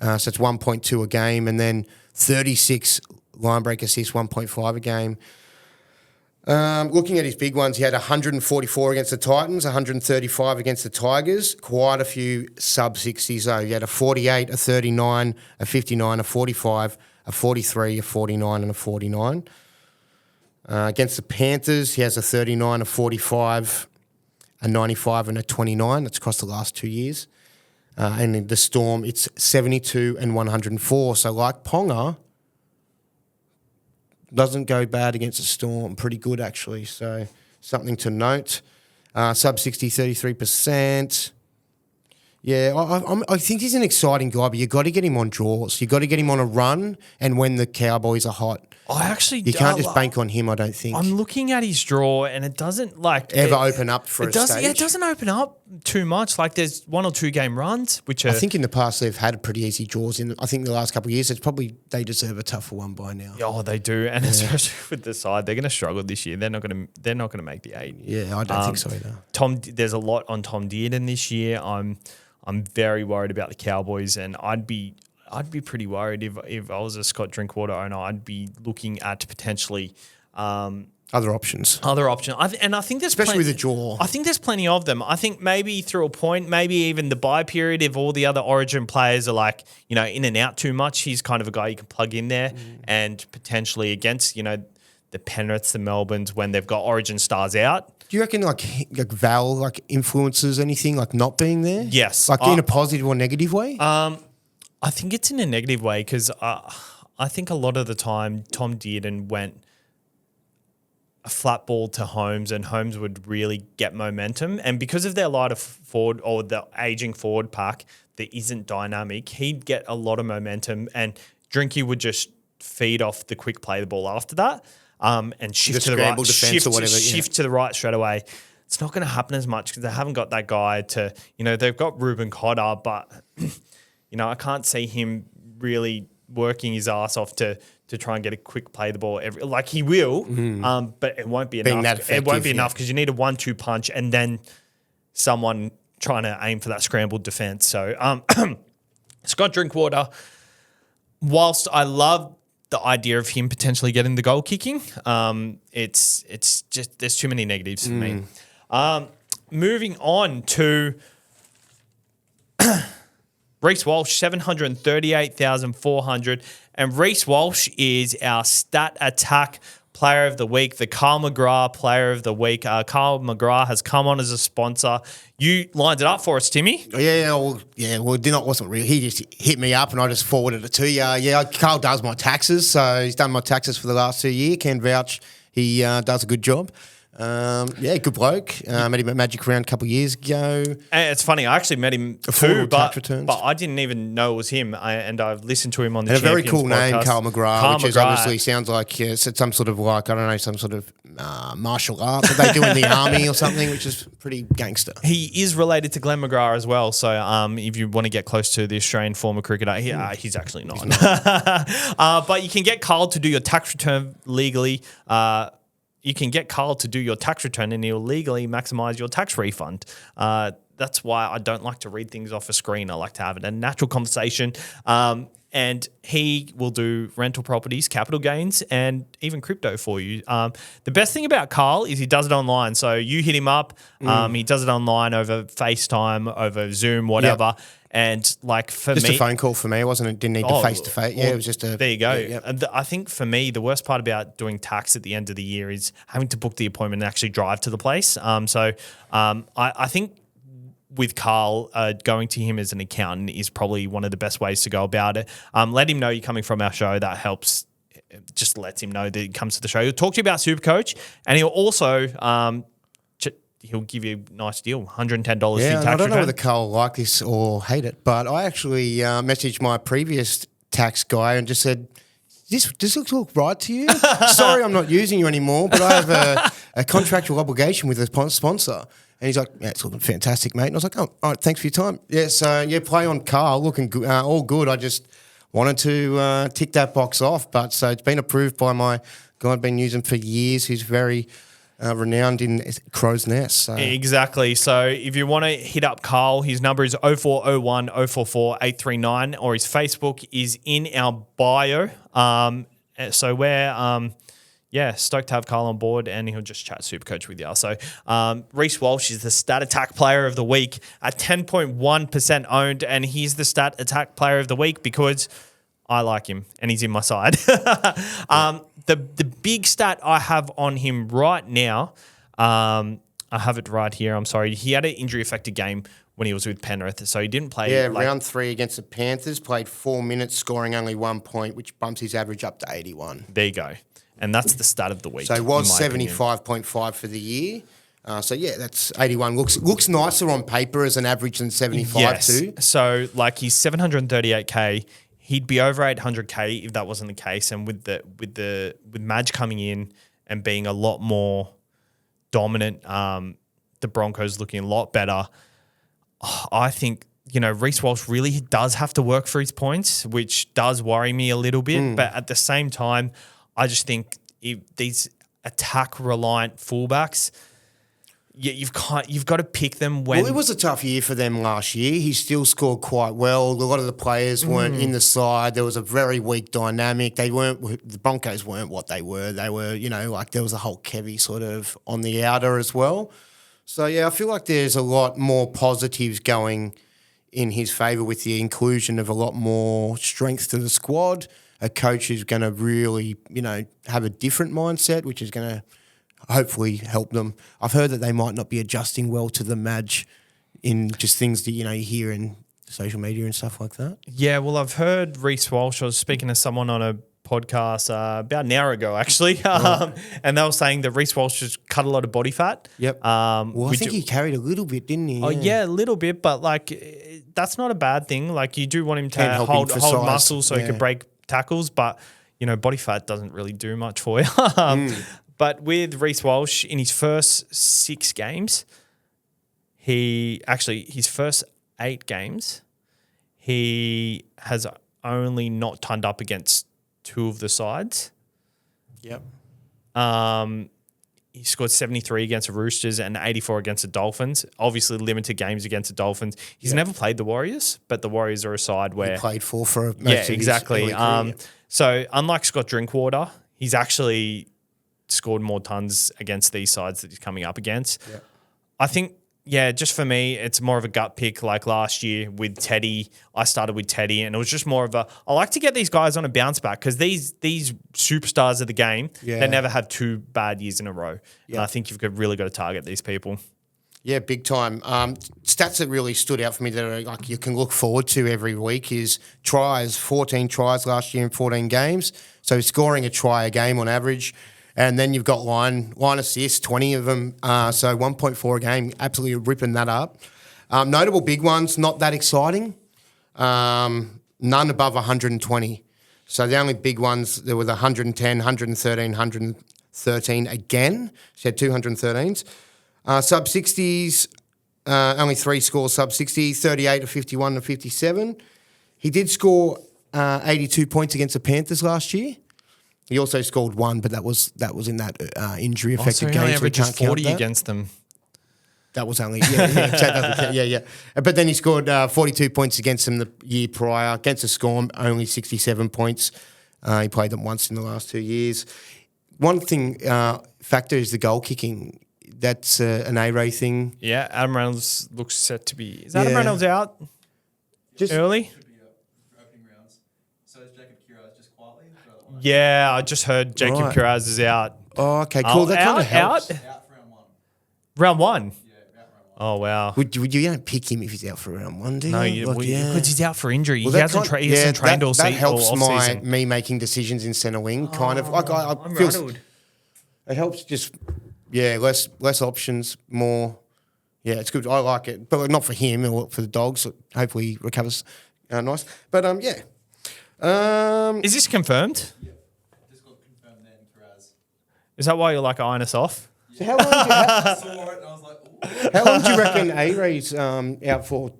so it's 1.2 a game, and then 36 line break assists, 1.5 a game. Looking at his big ones, he had 144 against the Titans, 135 against the Tigers, quite a few sub-60s though. He had a 48, a 39, a 59, a 45, a 43, a 49 and a 49. Against the Panthers, he has a 39, a 45, a 95 and a 29. That's across the last 2 years. And in the Storm, it's 72 and 104. So like Ponga, doesn't go bad against the Storm. Pretty good, actually. So something to note. Sub-60, 33%. Yeah, I think he's an exciting guy, but you've got to get him on draws. You've got to get him on a run and when the Cowboys are hot. You can't just bank on him, I don't think. I'm looking at his draw, and it doesn't ever open up for a stage. Yeah, it doesn't open up too much. Like there's 1 or 2 game runs, which are... I think in the past they've had pretty easy draws. I think the last couple of years, it's probably they deserve a tougher one by now. Oh, they do, and especially with the side, they're going to struggle this year. They're not going to make the 8. Yeah, I don't think so either. There's a lot on Tom Dearden this year. I'm very worried about the Cowboys, and I'd be pretty worried if I was a Scott Drinkwater owner. I'd be looking at potentially other options. And I think there's especially with the jaw. I think there's plenty of them. I think maybe through a point, maybe even the bye period, if all the other Origin players are like in and out too much, he's kind of a guy you can plug in there and potentially against the Penriths, the Melbournes when they've got Origin stars out. Do you reckon like Val influences anything like not being there? Yes, in a positive or negative way. I think it's in a negative way because I think a lot of the time Tom Dearden went a flat ball to Holmes, and Holmes would really get momentum. And because of their lighter forward or the aging forward pack that isn't dynamic, he'd get a lot of momentum, and Drinky would just feed off the quick play the ball after that. and shift to the right, shift to the right straight away. It's not going to happen as much because they haven't got that guy to, they've got Ruben Cotter, but, I can't see him really working his ass off to try and get a quick play the ball. He will, but it won't be enough. It won't be enough because you need a 1-2 punch and then someone trying to aim for that scrambled defense. So Scott Drinkwater, whilst I love the idea of him potentially getting the goal kicking, it's just there's too many negatives for me. Moving on to Reece Walsh, 738,400. And Reece Walsh is our stat attack player of the week, the Kyle McGrath player of the week. Kyle McGrath has come on as a sponsor. You lined it up for us, Timmy. Well, it wasn't real. He just hit me up and I just forwarded it to you. Carl does my taxes, so he's done my taxes for the last 2 years. Can vouch he does a good job. Good bloke. Met him at Magic Round a couple of years ago. And it's funny, I actually met him too, but I didn't even know it was him. And I've listened to him on the Champions podcast. A very cool name, Kyle McGrath, which is obviously sounds like it's some sort of some sort of martial art that they do in the army or something, which is pretty gangster. He is related to Glenn McGrath as well. So if you want to get close to the Australian former cricketer, he's actually not. But you can get Kyle to do your tax return legally. You can get Carl to do your tax return and he'll legally maximise your tax refund. That's why I don't like to read things off a screen. I like to have it a natural conversation. And he will do rental properties, capital gains, and even crypto for you. The best thing about Carl is he does it online. So you hit him up. He does it online over FaceTime, over Zoom, whatever. Yep. And for just me, a phone call for me, wasn't it? Didn't need the face to face. Yeah, it was just a. There you go. Yeah, yep. I think for me, the worst part about doing tax at the end of the year is having to book the appointment and actually drive to the place. I think with Carl, going to him as an accountant is probably one of the best ways to go about it. Let him know you're coming from our show. That helps. Just lets him know that he comes to the show. He'll talk to you about SuperCoach, and he'll also. He'll give you a nice deal, $110 for your tax return. I don't know whether Carl will like this or hate it, but I actually messaged my previous tax guy and just said, this looks all right to you? Sorry, I'm not using you anymore, but I have a contractual obligation with a sponsor. And he's like, yeah, it's looking fantastic, mate. And I was like, oh, all right, thanks for your time. Yeah, so, play on Carl, looking good, all good. I just wanted to tick that box off. But so it's been approved by my guy I've been using for years who's very... renowned in Crow's Nest. So. Exactly. So if you want to hit up Carl, his number is 0401 044 839 or his Facebook is in our bio. So we're stoked to have Carl on board and he'll just chat SuperCoach with you. So Reece Walsh is the stat attack player of the week at 10.1% owned, and he's the stat attack player of the week because I like him and he's in my side. The big stat I have on him right now, I have it right here. I'm sorry. He had an injury-affected game when he was with Penrith, so he didn't play. Yeah, round 3 against the Panthers, played 4 minutes, scoring only 1 point, which bumps his average up to 81. There you go. And that's the stat of the week. So it was 75.5 for the year. That's 81. Looks nicer on paper as an average than 75 too. So he's 738K. He'd be over 800K if that wasn't the case, and with Madge coming in and being a lot more dominant, the Broncos looking a lot better. I think Reece Walsh really does have to work for his points, which does worry me a little bit. But at the same time, I just think if these attack reliant fullbacks. Yeah, you've got to pick them when... Well, it was a tough year for them last year. He still scored quite well. A lot of the players weren't in the side. There was a very weak dynamic. The Broncos weren't what they were. They were, there was a whole Kevy sort of on the outer as well. So, I feel like there's a lot more positives going in his favour with the inclusion of a lot more strength to the squad. A coach who's going to really, have a different mindset, which is going to... hopefully help them. I've heard that they might not be adjusting well to the Madge in just things that, you hear in social media and stuff like that. Yeah, well, I've heard Reece Walsh. I was speaking to someone on a podcast about an hour ago, actually, and they were saying that Reece Walsh just cut a lot of body fat. Yep. I think he carried a little bit, didn't he? Oh, yeah, a little bit, but, that's not a bad thing. You do want him to hold muscle so he can break tackles, but... body fat doesn't really do much for you. But with Reece Walsh, in his first 6 games, his first 8 games, he has only not turned up against 2 of the sides. Yep. He scored 73 against the Roosters and 84 against the Dolphins. Obviously, limited games against the Dolphins. He's never played the Warriors, but the Warriors are a side where he played for most of exactly. his early career. So unlike Scott Drinkwater, he's actually scored more tons against these sides that he's coming up against. Yeah. I think, just for me, it's more of a gut pick. Like last year with Teddy, I started with Teddy, and it was just more of I like to get these guys on a bounce back because these superstars of the game, they never have 2 bad years in a row. Yeah. And I think really got to target these people. Yeah, big time. Stats that really stood out for me that are like you can look forward to every week is tries. 14 tries last year in 14 games, so scoring a try a game on average. And then you've got line assists, 20 of them, so 1.4 a game, absolutely ripping that up. Notable big ones, not that exciting. None above 120. So the only big ones, there were the 110, 113, 113 again. She had 213s. Sub-60s, only 3 scores sub-60, 38 to 51 to 57. He did score 82 points against the Panthers last year. He also scored 1, but that was in that injury-affected game. So he we averages can't count 40 that. against them. That was only yeah. But then he scored 42 points against them the year prior. Against the Storm, only 67 points. He played them once in the last 2 years. One thing factor is the goal kicking. That's an A-Ray thing. Yeah, Adam Reynolds looks set to be. Is Adam Reynolds out early? Yeah, I just heard Jacob Kiraz is out. Oh, okay, cool. That kind of helps. Out for Round round 1. 1? Yeah, out round 1. Oh, wow. Would you pick him if he's out for round 1, do you? No, because he's out for injury. Well, he hasn't trained all season. That helps off-season. me making decisions in centre wing, kind of. Like I I'm feel rattled. it helps just, less options, more. Yeah, it's good. I like it. But not for him or for the dogs. Hopefully he recovers nice. But, Is this confirmed? Yeah. Just got confirmed then, Kiraz. Is that why you're like eyeing us off? So how long do you I saw it and I was like, ooh. How long do you reckon A-Ray's out for?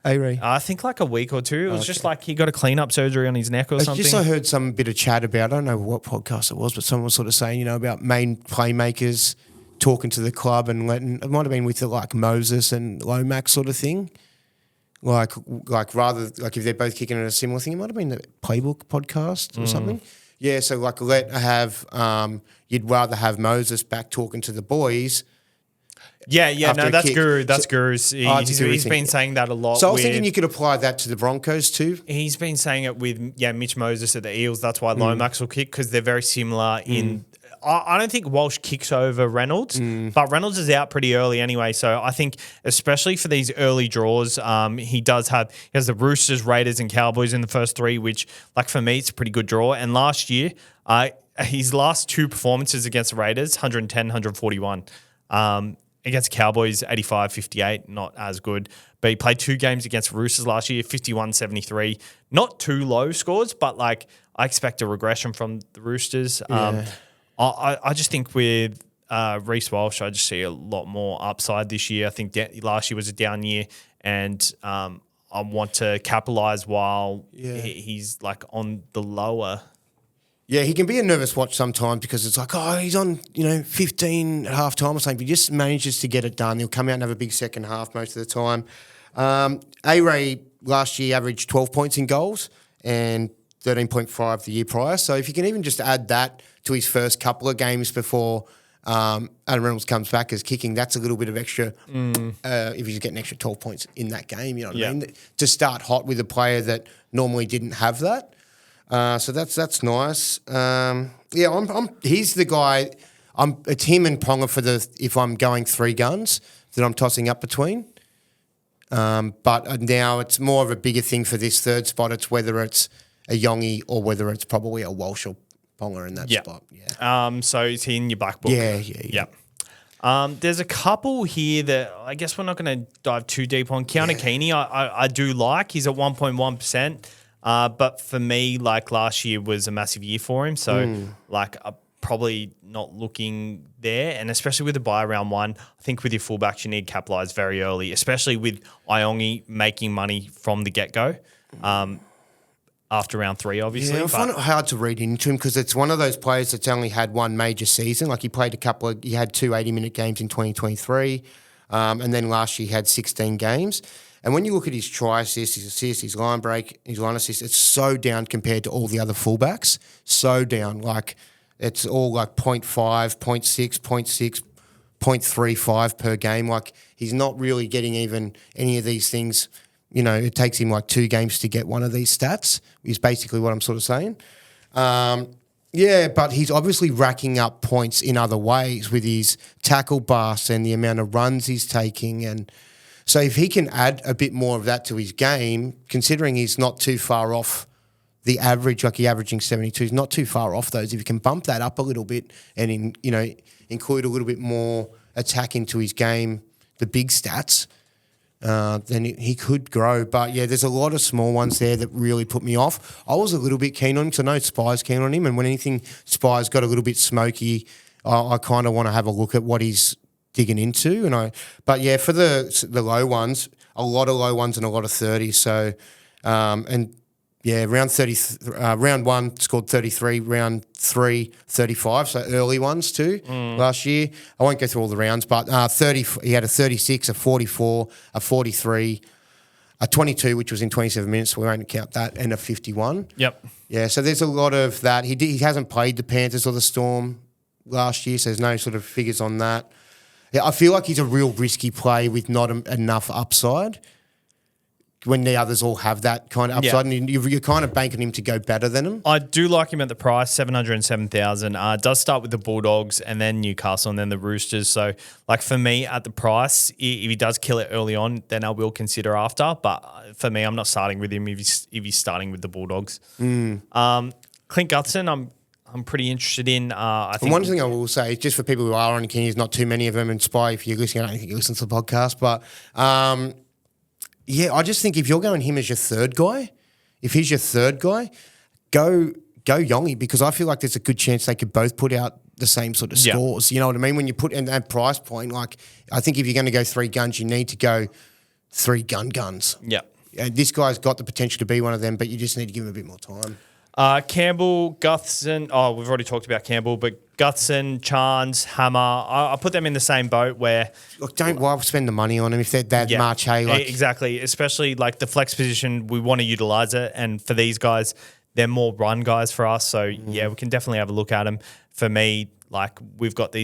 A-Ray. I think like a week or 2. It was just like he got a clean-up surgery on his neck or something. I heard some bit of chat about, I don't know what podcast it was, but someone was sort of saying, about main playmakers talking to the club and letting, it might have been with like Moses and Lomax sort of thing. Like rather, like if they're both kicking at a similar thing, it might have been the Playbook podcast or something. Yeah, so like you'd rather have Moses back talking to the boys. Yeah, no, that's kick. Guru. That's Guru's. He's been saying that a lot. So I was thinking you could apply that to the Broncos too. He's been saying it with Mitch Moses at the Eels. That's why Lomax will kick because they're very similar in. I don't think Walsh kicks over Reynolds, but Reynolds is out pretty early anyway. So I think especially for these early draws, he has the Roosters, Raiders, and Cowboys in the first 3, which like for me it's a pretty good draw. And last year, his last 2 performances against the Raiders, 110, 141. Against Cowboys, 85, 58, not as good. But he played 2 games against Roosters last year, 51, 73. Not too low scores, but like I expect a regression from the Roosters. Yeah. I just think with Reece Walsh, I just see a lot more upside this year. I think last year was a down year, and I want to capitalise while he's like on the lower. Yeah, he can be a nervous watch sometimes because it's like, he's on, 15 at half time or something. But he just manages to get it done. He'll come out and have a big second half most of the time. A-Ray last year averaged 12 points in goals and 13.5 the year prior. So if you can even just add that to his first couple of games before Adam Reynolds comes back as kicking, that's a little bit of extra if he's getting extra 12 points in that game, you know what I mean? To start hot with a player that normally didn't have that. So that's nice. He's the guy. It's him and Ponga if I'm going 3 guns that I'm tossing up between. But now it's more of a bigger thing for this 3rd spot. It's whether it's a Yongi or whether it's probably a Walsh or Ponga in that spot. Yeah. So is he in your black book? Yeah. There's a couple here that I guess we're not going to dive too deep on. Keanu Keeney, I do like. He's at 1.1%. But for me, like last year was a massive year for him. So like probably not looking there. And especially with the buy round 1, I think with your fullbacks, you need to capitalise very early, especially with Iongi making money from the get-go. After round 3, obviously. Yeah, I find it hard to read into him because it's one of those players that's only had one major season. Like he had 2 80-minute games in 2023, and then last year he had 16 games. And when you look at his try assist, his assist, his line break, his line assist, it's so down compared to all the other fullbacks. So down. Like it's all like 0.5, 0.6, 0.6, 0.35 per game. Like he's not really getting even any of these things. You know, it takes him like 2 games to get one of these stats, is basically what I'm sort of saying. Yeah, but he's obviously racking up points in other ways with his tackle bust and the amount of runs he's taking. And so if he can add a bit more of that to his game, considering he's not too far off the average, like he's averaging 72, he's not too far off those. If you can bump that up a little bit and, include a little bit more attack into his game, the big stats, then he could grow. But, yeah, there's a lot of small ones there that really put me off. I was a little bit keen on him because I know Spy's keen on him, and when anything Spy's got a little bit smoky, I kind of want to have a look at what he's digging into. But, yeah, for the low ones, a lot of low ones and a lot of 30s. So, round 1 scored 33, round 3, 35, so early ones too last year. I won't go through all the rounds, but 30. He had a 36, a 44, a 43, a 22, which was in 27 minutes, so we won't count that, and a 51. Yep. Yeah, so there's a lot of that. He hasn't played the Panthers or the Storm last year, so there's no sort of figures on that. Yeah, I feel like he's a real risky play with not enough upside, when the others all have that kind of upside, and you're kind of banking him to go better than him. I do like him at the price, 707,000. Does start with the Bulldogs and then Newcastle and then the Roosters. So, like for me at the price, if he does kill it early on, then I will consider after. But for me, I'm not starting with him if he's starting with the Bulldogs. Clint Gutherson, I'm pretty interested in. I think one thing I will say, just for people who are on King, there's not too many of them. And Spy, if you're listening, I don't think you listen to the podcast, but. Yeah, I just think if you're going him as your third guy, if he's your third guy, go Yongi, because I feel like there's a good chance they could both put out the same sort of scores. You know what I mean? When you put in that price point, like I think if you're going to go 3 guns, you need to go 3 guns. Yeah. This guy's got the potential to be one of them, but you just need to give him a bit more time. Campbell, Gutherson. Oh, we've already talked about Campbell, but Gutherson, Chance, Hammer. I put them in the same boat where. Look, why spend the money on them if they're that much? Hey, exactly. Especially like the flex position, we want to utilize it, and for these guys, they're more run guys for us. So yeah, we can definitely have a look at them. For me, like we've got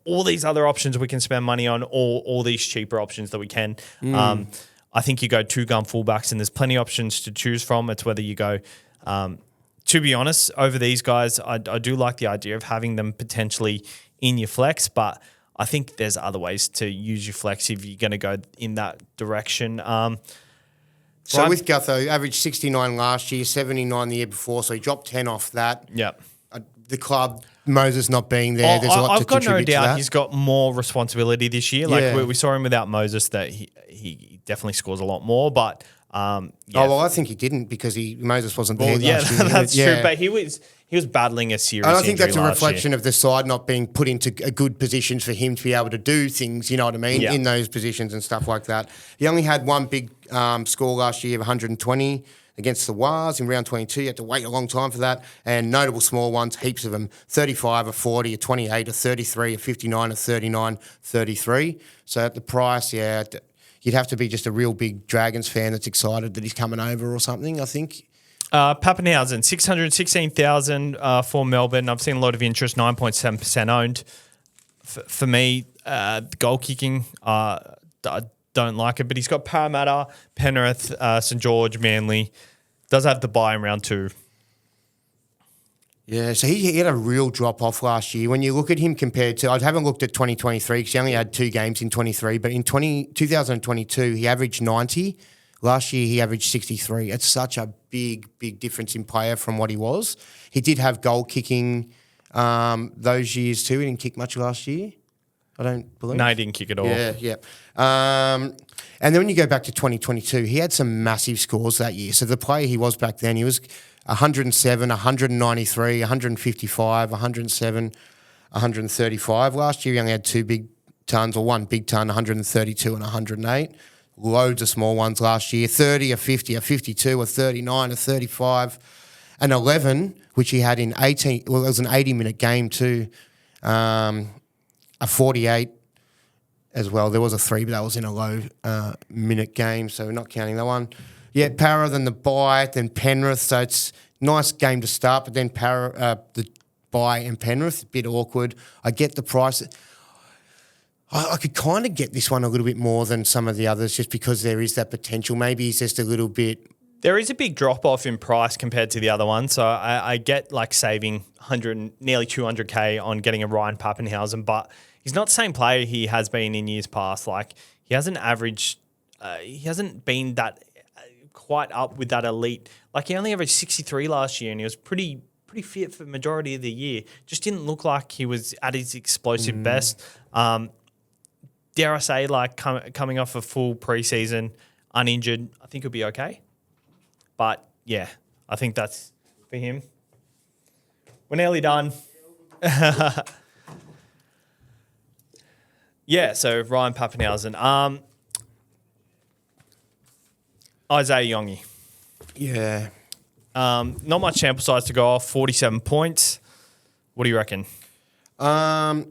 all these other options we can spend money on, all these cheaper options that we can. I think you go 2 gun fullbacks, and there's plenty of options to choose from. It's whether you go. To be honest, over these guys, I do like the idea of having them potentially in your flex, but I think there's other ways to use your flex if you're going to go in that direction. So with Gutho, averaged 69 last year, 79 the year before, so he dropped 10 off that. Yeah. The club, Moses not being there, there's a lot to contribute to that. I've got no doubt he's got more responsibility this year. Like we saw him without Moses, that he definitely scores a lot more, but... I think he didn't because Moses wasn't there last year. That's true. But he was battling a serious injury. And I think that's a reflection of the side not being put into a good positions for him to be able to do things, you know what I mean, in those positions and stuff like that. He only had one big score last year of 120 against the Wars in round 22. You had to wait a long time for that. And notable small ones, heaps of them, 35, a 40, a 28, a 33, a 59, a 39, 33. So at the price, you'd have to be just a real big Dragons fan that's excited that he's coming over or something, I think. Papenhuyzen, 616,000 for Melbourne. I've seen a lot of interest, 9.7% owned. For me, goal kicking, I don't like it, but he's got Parramatta, Penrith, St George, Manly. Does have the bye in round 2. Yeah, so he had a real drop-off last year. When you look at him compared to... I haven't looked at 2023 because he only had 2 games in 23, but in 2022, he averaged 90. Last year, he averaged 63. It's such a big, big difference in player from what he was. He did have goal kicking those years too. He didn't kick much last year. I don't believe. No, he didn't kick at all. Yeah. And then when you go back to 2022, he had some massive scores that year. So the player he was back then, he was 107, 193, 155, 107, 135. Last year he only had 2 big tons, or 1 big ton, 132 and 108. Loads of small ones last year, 30, a 50, a 52, a 39, a 35, an 11, which he had in 18. Well, it was an 80-minute game too. A 48 as well. There was a 3, but that was in a low minute game, so we're not counting that one. Yeah, Para, then the bye, then Penrith. So it's nice game to start, but then Para, the bye and Penrith, a bit awkward. I get the price. I could kind of get this one a little bit more than some of the others just because there is that potential. Maybe he's just a little bit... There is a big drop-off in price compared to the other one, so I get like saving nearly 200K on getting a Ryan Papenhuyzen, but he's not the same player he has been in years past. Like, he hasn't averaged... he hasn't been that quite up with that elite. Like, he only averaged 63 last year, and he was pretty fit for the majority of the year. Just didn't look like he was at his explosive best. Dare I say, like, coming off a full preseason, uninjured, I think he'll be okay. But, yeah, I think that's for him. We're nearly done. Yeah, so Ryan Papenhuyzen. Isaiah Yongi. Yeah. Not much sample size to go off, 47 points. What do you reckon? Yeah,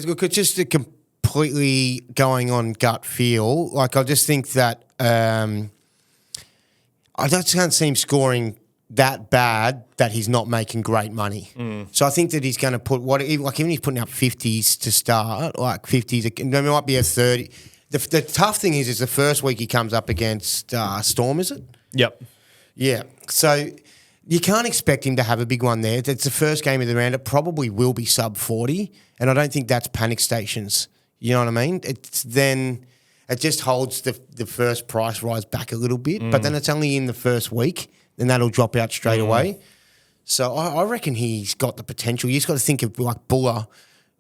look, it's just completely going on gut feel. Like, I just think that I just can't see him scoring that bad that he's not making great money. So I think that he's going to put even he's putting up 50s to start, like 50s. There might be a 30. The tough thing is the first week he comes up against Storm, is it? Yep. Yeah. So you can't expect him to have a big one there. It's the first game of the round. It probably will be sub 40, and I don't think that's panic stations. You know what I mean? It just holds the first price rise back a little bit, but then it's only in the first week, then that'll drop out straight away. So I reckon he's got the potential. You just got to think of like Buller,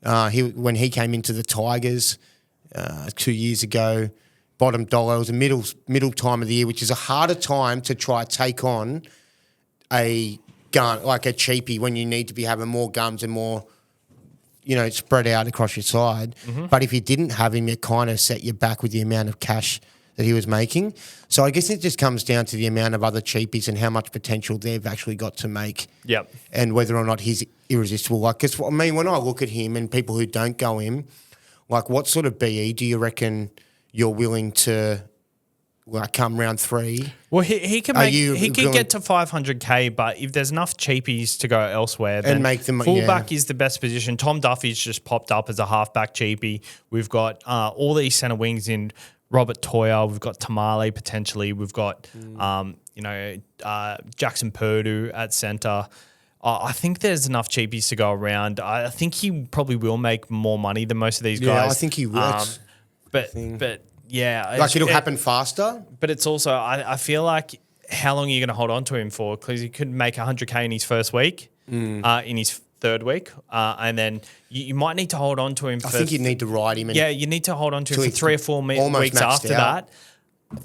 when he came into the Tigers 2 years ago, bottom dollar. It was a middle time of the year, which is a harder time to try take on a gun, like a cheapie, when you need to be having more gums and more, spread out across your side. But if you didn't have him, it kind of set you back with the amount of cash that he was making. So I guess it just comes down to the amount of other cheapies and how much potential they've actually got to make. Yep. And whether or not he's irresistible. Like, because I mean, when I look at him and people who don't go him, like, what sort of BE do you reckon you're willing to come round 3? Well, he can get to 500K, but if there's enough cheapies to go elsewhere, then make them, fullback is the best position. Tom Duffy's just popped up as a halfback cheapie. We've got all these centre wings in Robert Toyer. We've got Tamale potentially. We've got Jackson Purdue at centre. I think there's enough cheapies to go around. I think he probably will make more money than most of these guys. Yeah, I think he will. But yeah. Like, it'll happen faster? But it's also, I feel like, how long are you going to hold on to him for? Because he could make 100K in his first week, in his third week, and then you might need to hold on to him for... I think you need to ride him. Yeah, you need to hold on to him for 3 or 4 weeks after that.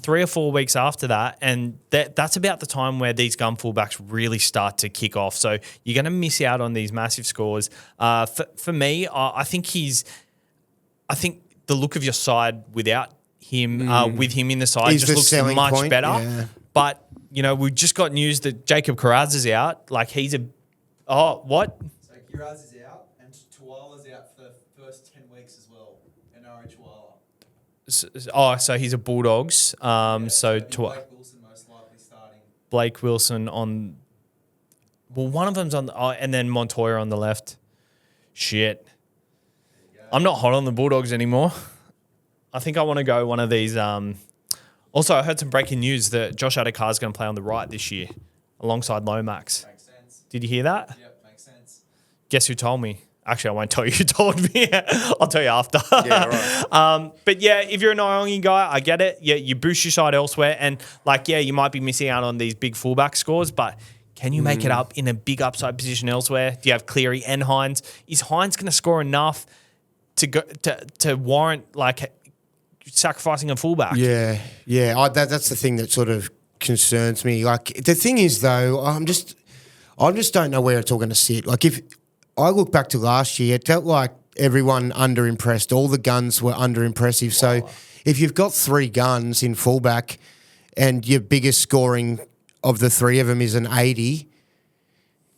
3 or 4 weeks after that, and that's about the time where these gun fullbacks really start to kick off. So you're going to miss out on these massive scores. For me, I think the look of your side without him, with him in the side, just looks much better. Yeah. But, we just got news that Jacob Carraz is out. Like, he's a... Oh, what? So Carraz is out, and Tuala's out for the first 10 weeks as well. NRL Tuala. So he's a Bulldogs. So Blake Wilson most likely starting. Blake Wilson on... Well, one of them's on... and then Montoya on the left. Shit. I'm not hot on the Bulldogs anymore. I think I want to go one of these. Also, I heard some breaking news that Josh Adokar is going to play on the right this year alongside Lomax. Makes sense. Did you hear that? Yep, makes sense. Guess who told me? Actually, I won't tell you who told me. I'll tell you after. Yeah, right. But yeah, if you're a Nyongi guy, I get it. Yeah, you boost your side elsewhere. And you might be missing out on these big fullback scores, but can you make it up in a big upside position elsewhere? Do you have Cleary and Hines? Is Hines going to score enough to warrant like sacrificing a fullback. Yeah. That's the thing that sort of concerns me. Like the thing is though, I just don't know where it's all going to sit. Like if I look back to last year, it felt like everyone underimpressed. All the guns were underimpressive. So if you've got 3 guns in fullback and your biggest scoring of the 3 of them is an 80,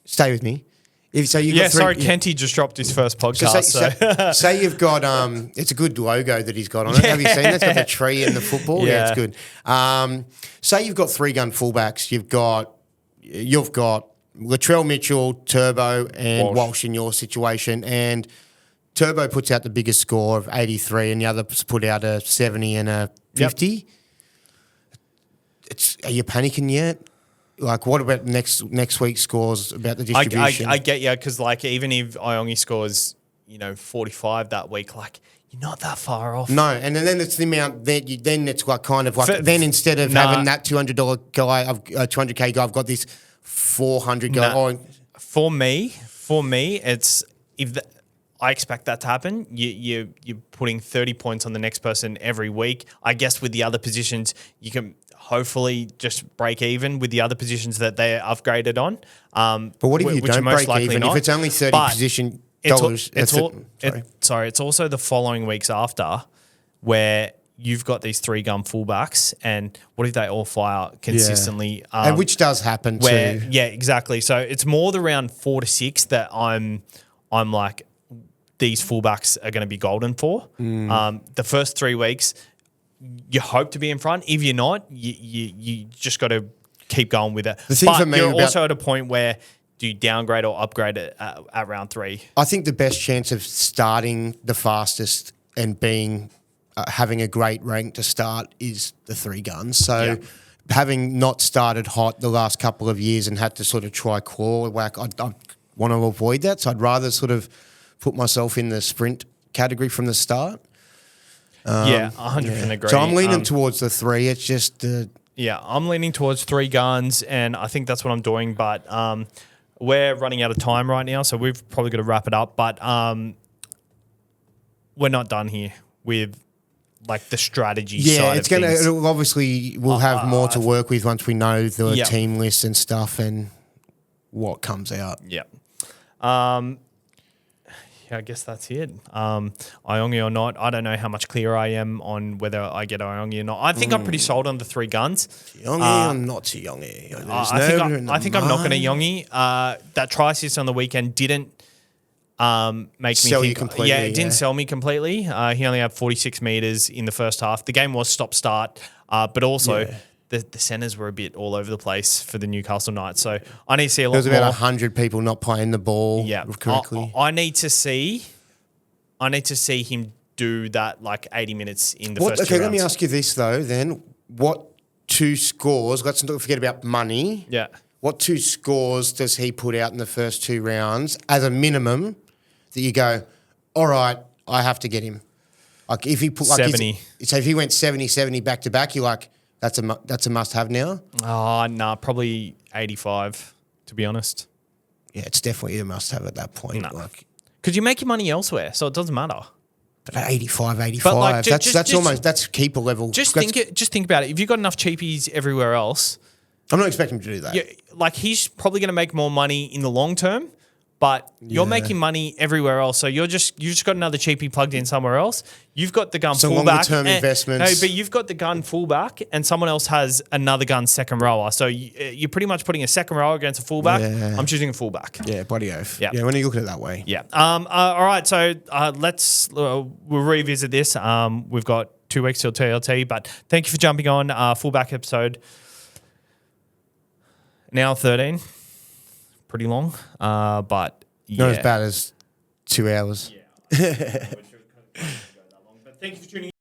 stay with me. Kenty just dropped his first podcast. Say you've got it's a good logo that he's got on it. Have you seen that? It's got the tree and the football. Yeah, it's good. Say you've got 3 gun fullbacks. You've got Latrell Mitchell, Turbo, and Walsh in your situation, and Turbo puts out the biggest score of 83, and the others put out a 70 and a 50. Yep. Are you panicking yet? Like, what about next week's scores about the distribution? I get you, because like even if Iongi scores 45 that week, like you're not that far off. No, and then it's the amount that then it's like kind of like then instead of having that $200 guy, 200K guy, I've got this 400 guy. For me, it's I expect that to happen. You're putting 30 points on the next person every week. I guess with the other positions, you can hopefully just break even with the other positions that they're upgraded on. But what if you don't break even? Not. If it's only 30 position dollars, it's also the following weeks after where you've got these 3 gun fullbacks, and what if they all fire consistently? Yeah. And which does happen too. Yeah, exactly. So it's more the round 4 to 6 that I'm like, these fullbacks are going to be golden for. The first 3 weeks, you hope to be in front. If you're not, you just got to keep going with it. The thing for me you're also at a point where do you downgrade or upgrade it at round 3? I think the best chance of starting the fastest and being having a great rank to start is the 3 guns. So having not started hot the last couple of years and had to sort of try claw whack, I want to avoid that. So I'd rather sort of put myself in the sprint category from the start. 100% agree. So I'm leaning towards the 3. It's just I'm leaning towards 3 guns, and I think that's what I'm doing. But we're running out of time right now, so we've probably got to wrap it up. But we're not done here with like the strategy side of things. It'll obviously we'll have more to work with once we know the team list and stuff and what comes out. Yeah. I guess that's it. Iongi or not, I don't know how much clearer I am on whether I get Iongi or not. I think I'm pretty sold on the 3 guns. Iongi or not to Iongi? I think I'm not going to Iongi. That try assist on the weekend didn't make sell me think. You completely. Yeah, it didn't sell me completely. He only had 46 metres in the first half. The game was stop-start, but also the centres were a bit all over the place for the Newcastle Knights. So I need to see a lot more. There was about 100 people not playing the ball correctly. I need to see him do that like 80 minutes in the first 2 rounds. Okay, let me ask you this though then. What 2 scores, let's not forget about money. Yeah. What 2 scores does he put out in the first 2 rounds as a minimum that you go, all right, I have to get him? Like if he put like 70. So if he went 70 back to back, you're like, that's a must-have now? Oh, no, probably 85, to be honest. Yeah, it's definitely a must-have at that point. No. Because you make your money elsewhere, so it doesn't matter. But at 85, like, that's keeper level. Just think about it. If you've got enough cheapies everywhere else... I'm not expecting him to do that. Like he's probably going to make more money in the long term, but you're making money everywhere else. So you just got another cheapie plugged in somewhere else. You've got the gun fullback. Longer-term investments. No, but you've got the gun fullback and someone else has another gun second rower. So you're pretty much putting a second rower against a fullback. Yeah. I'm choosing a fullback. Yeah, bloody oath. Yeah, when you look at it that way. Yeah. All right, so we'll revisit this. We've got 2 weeks till TLT, but thank you for jumping on fullback episode. Now 13, pretty long, but not as bad as 2 hours. Yeah. But thank you for tuning in.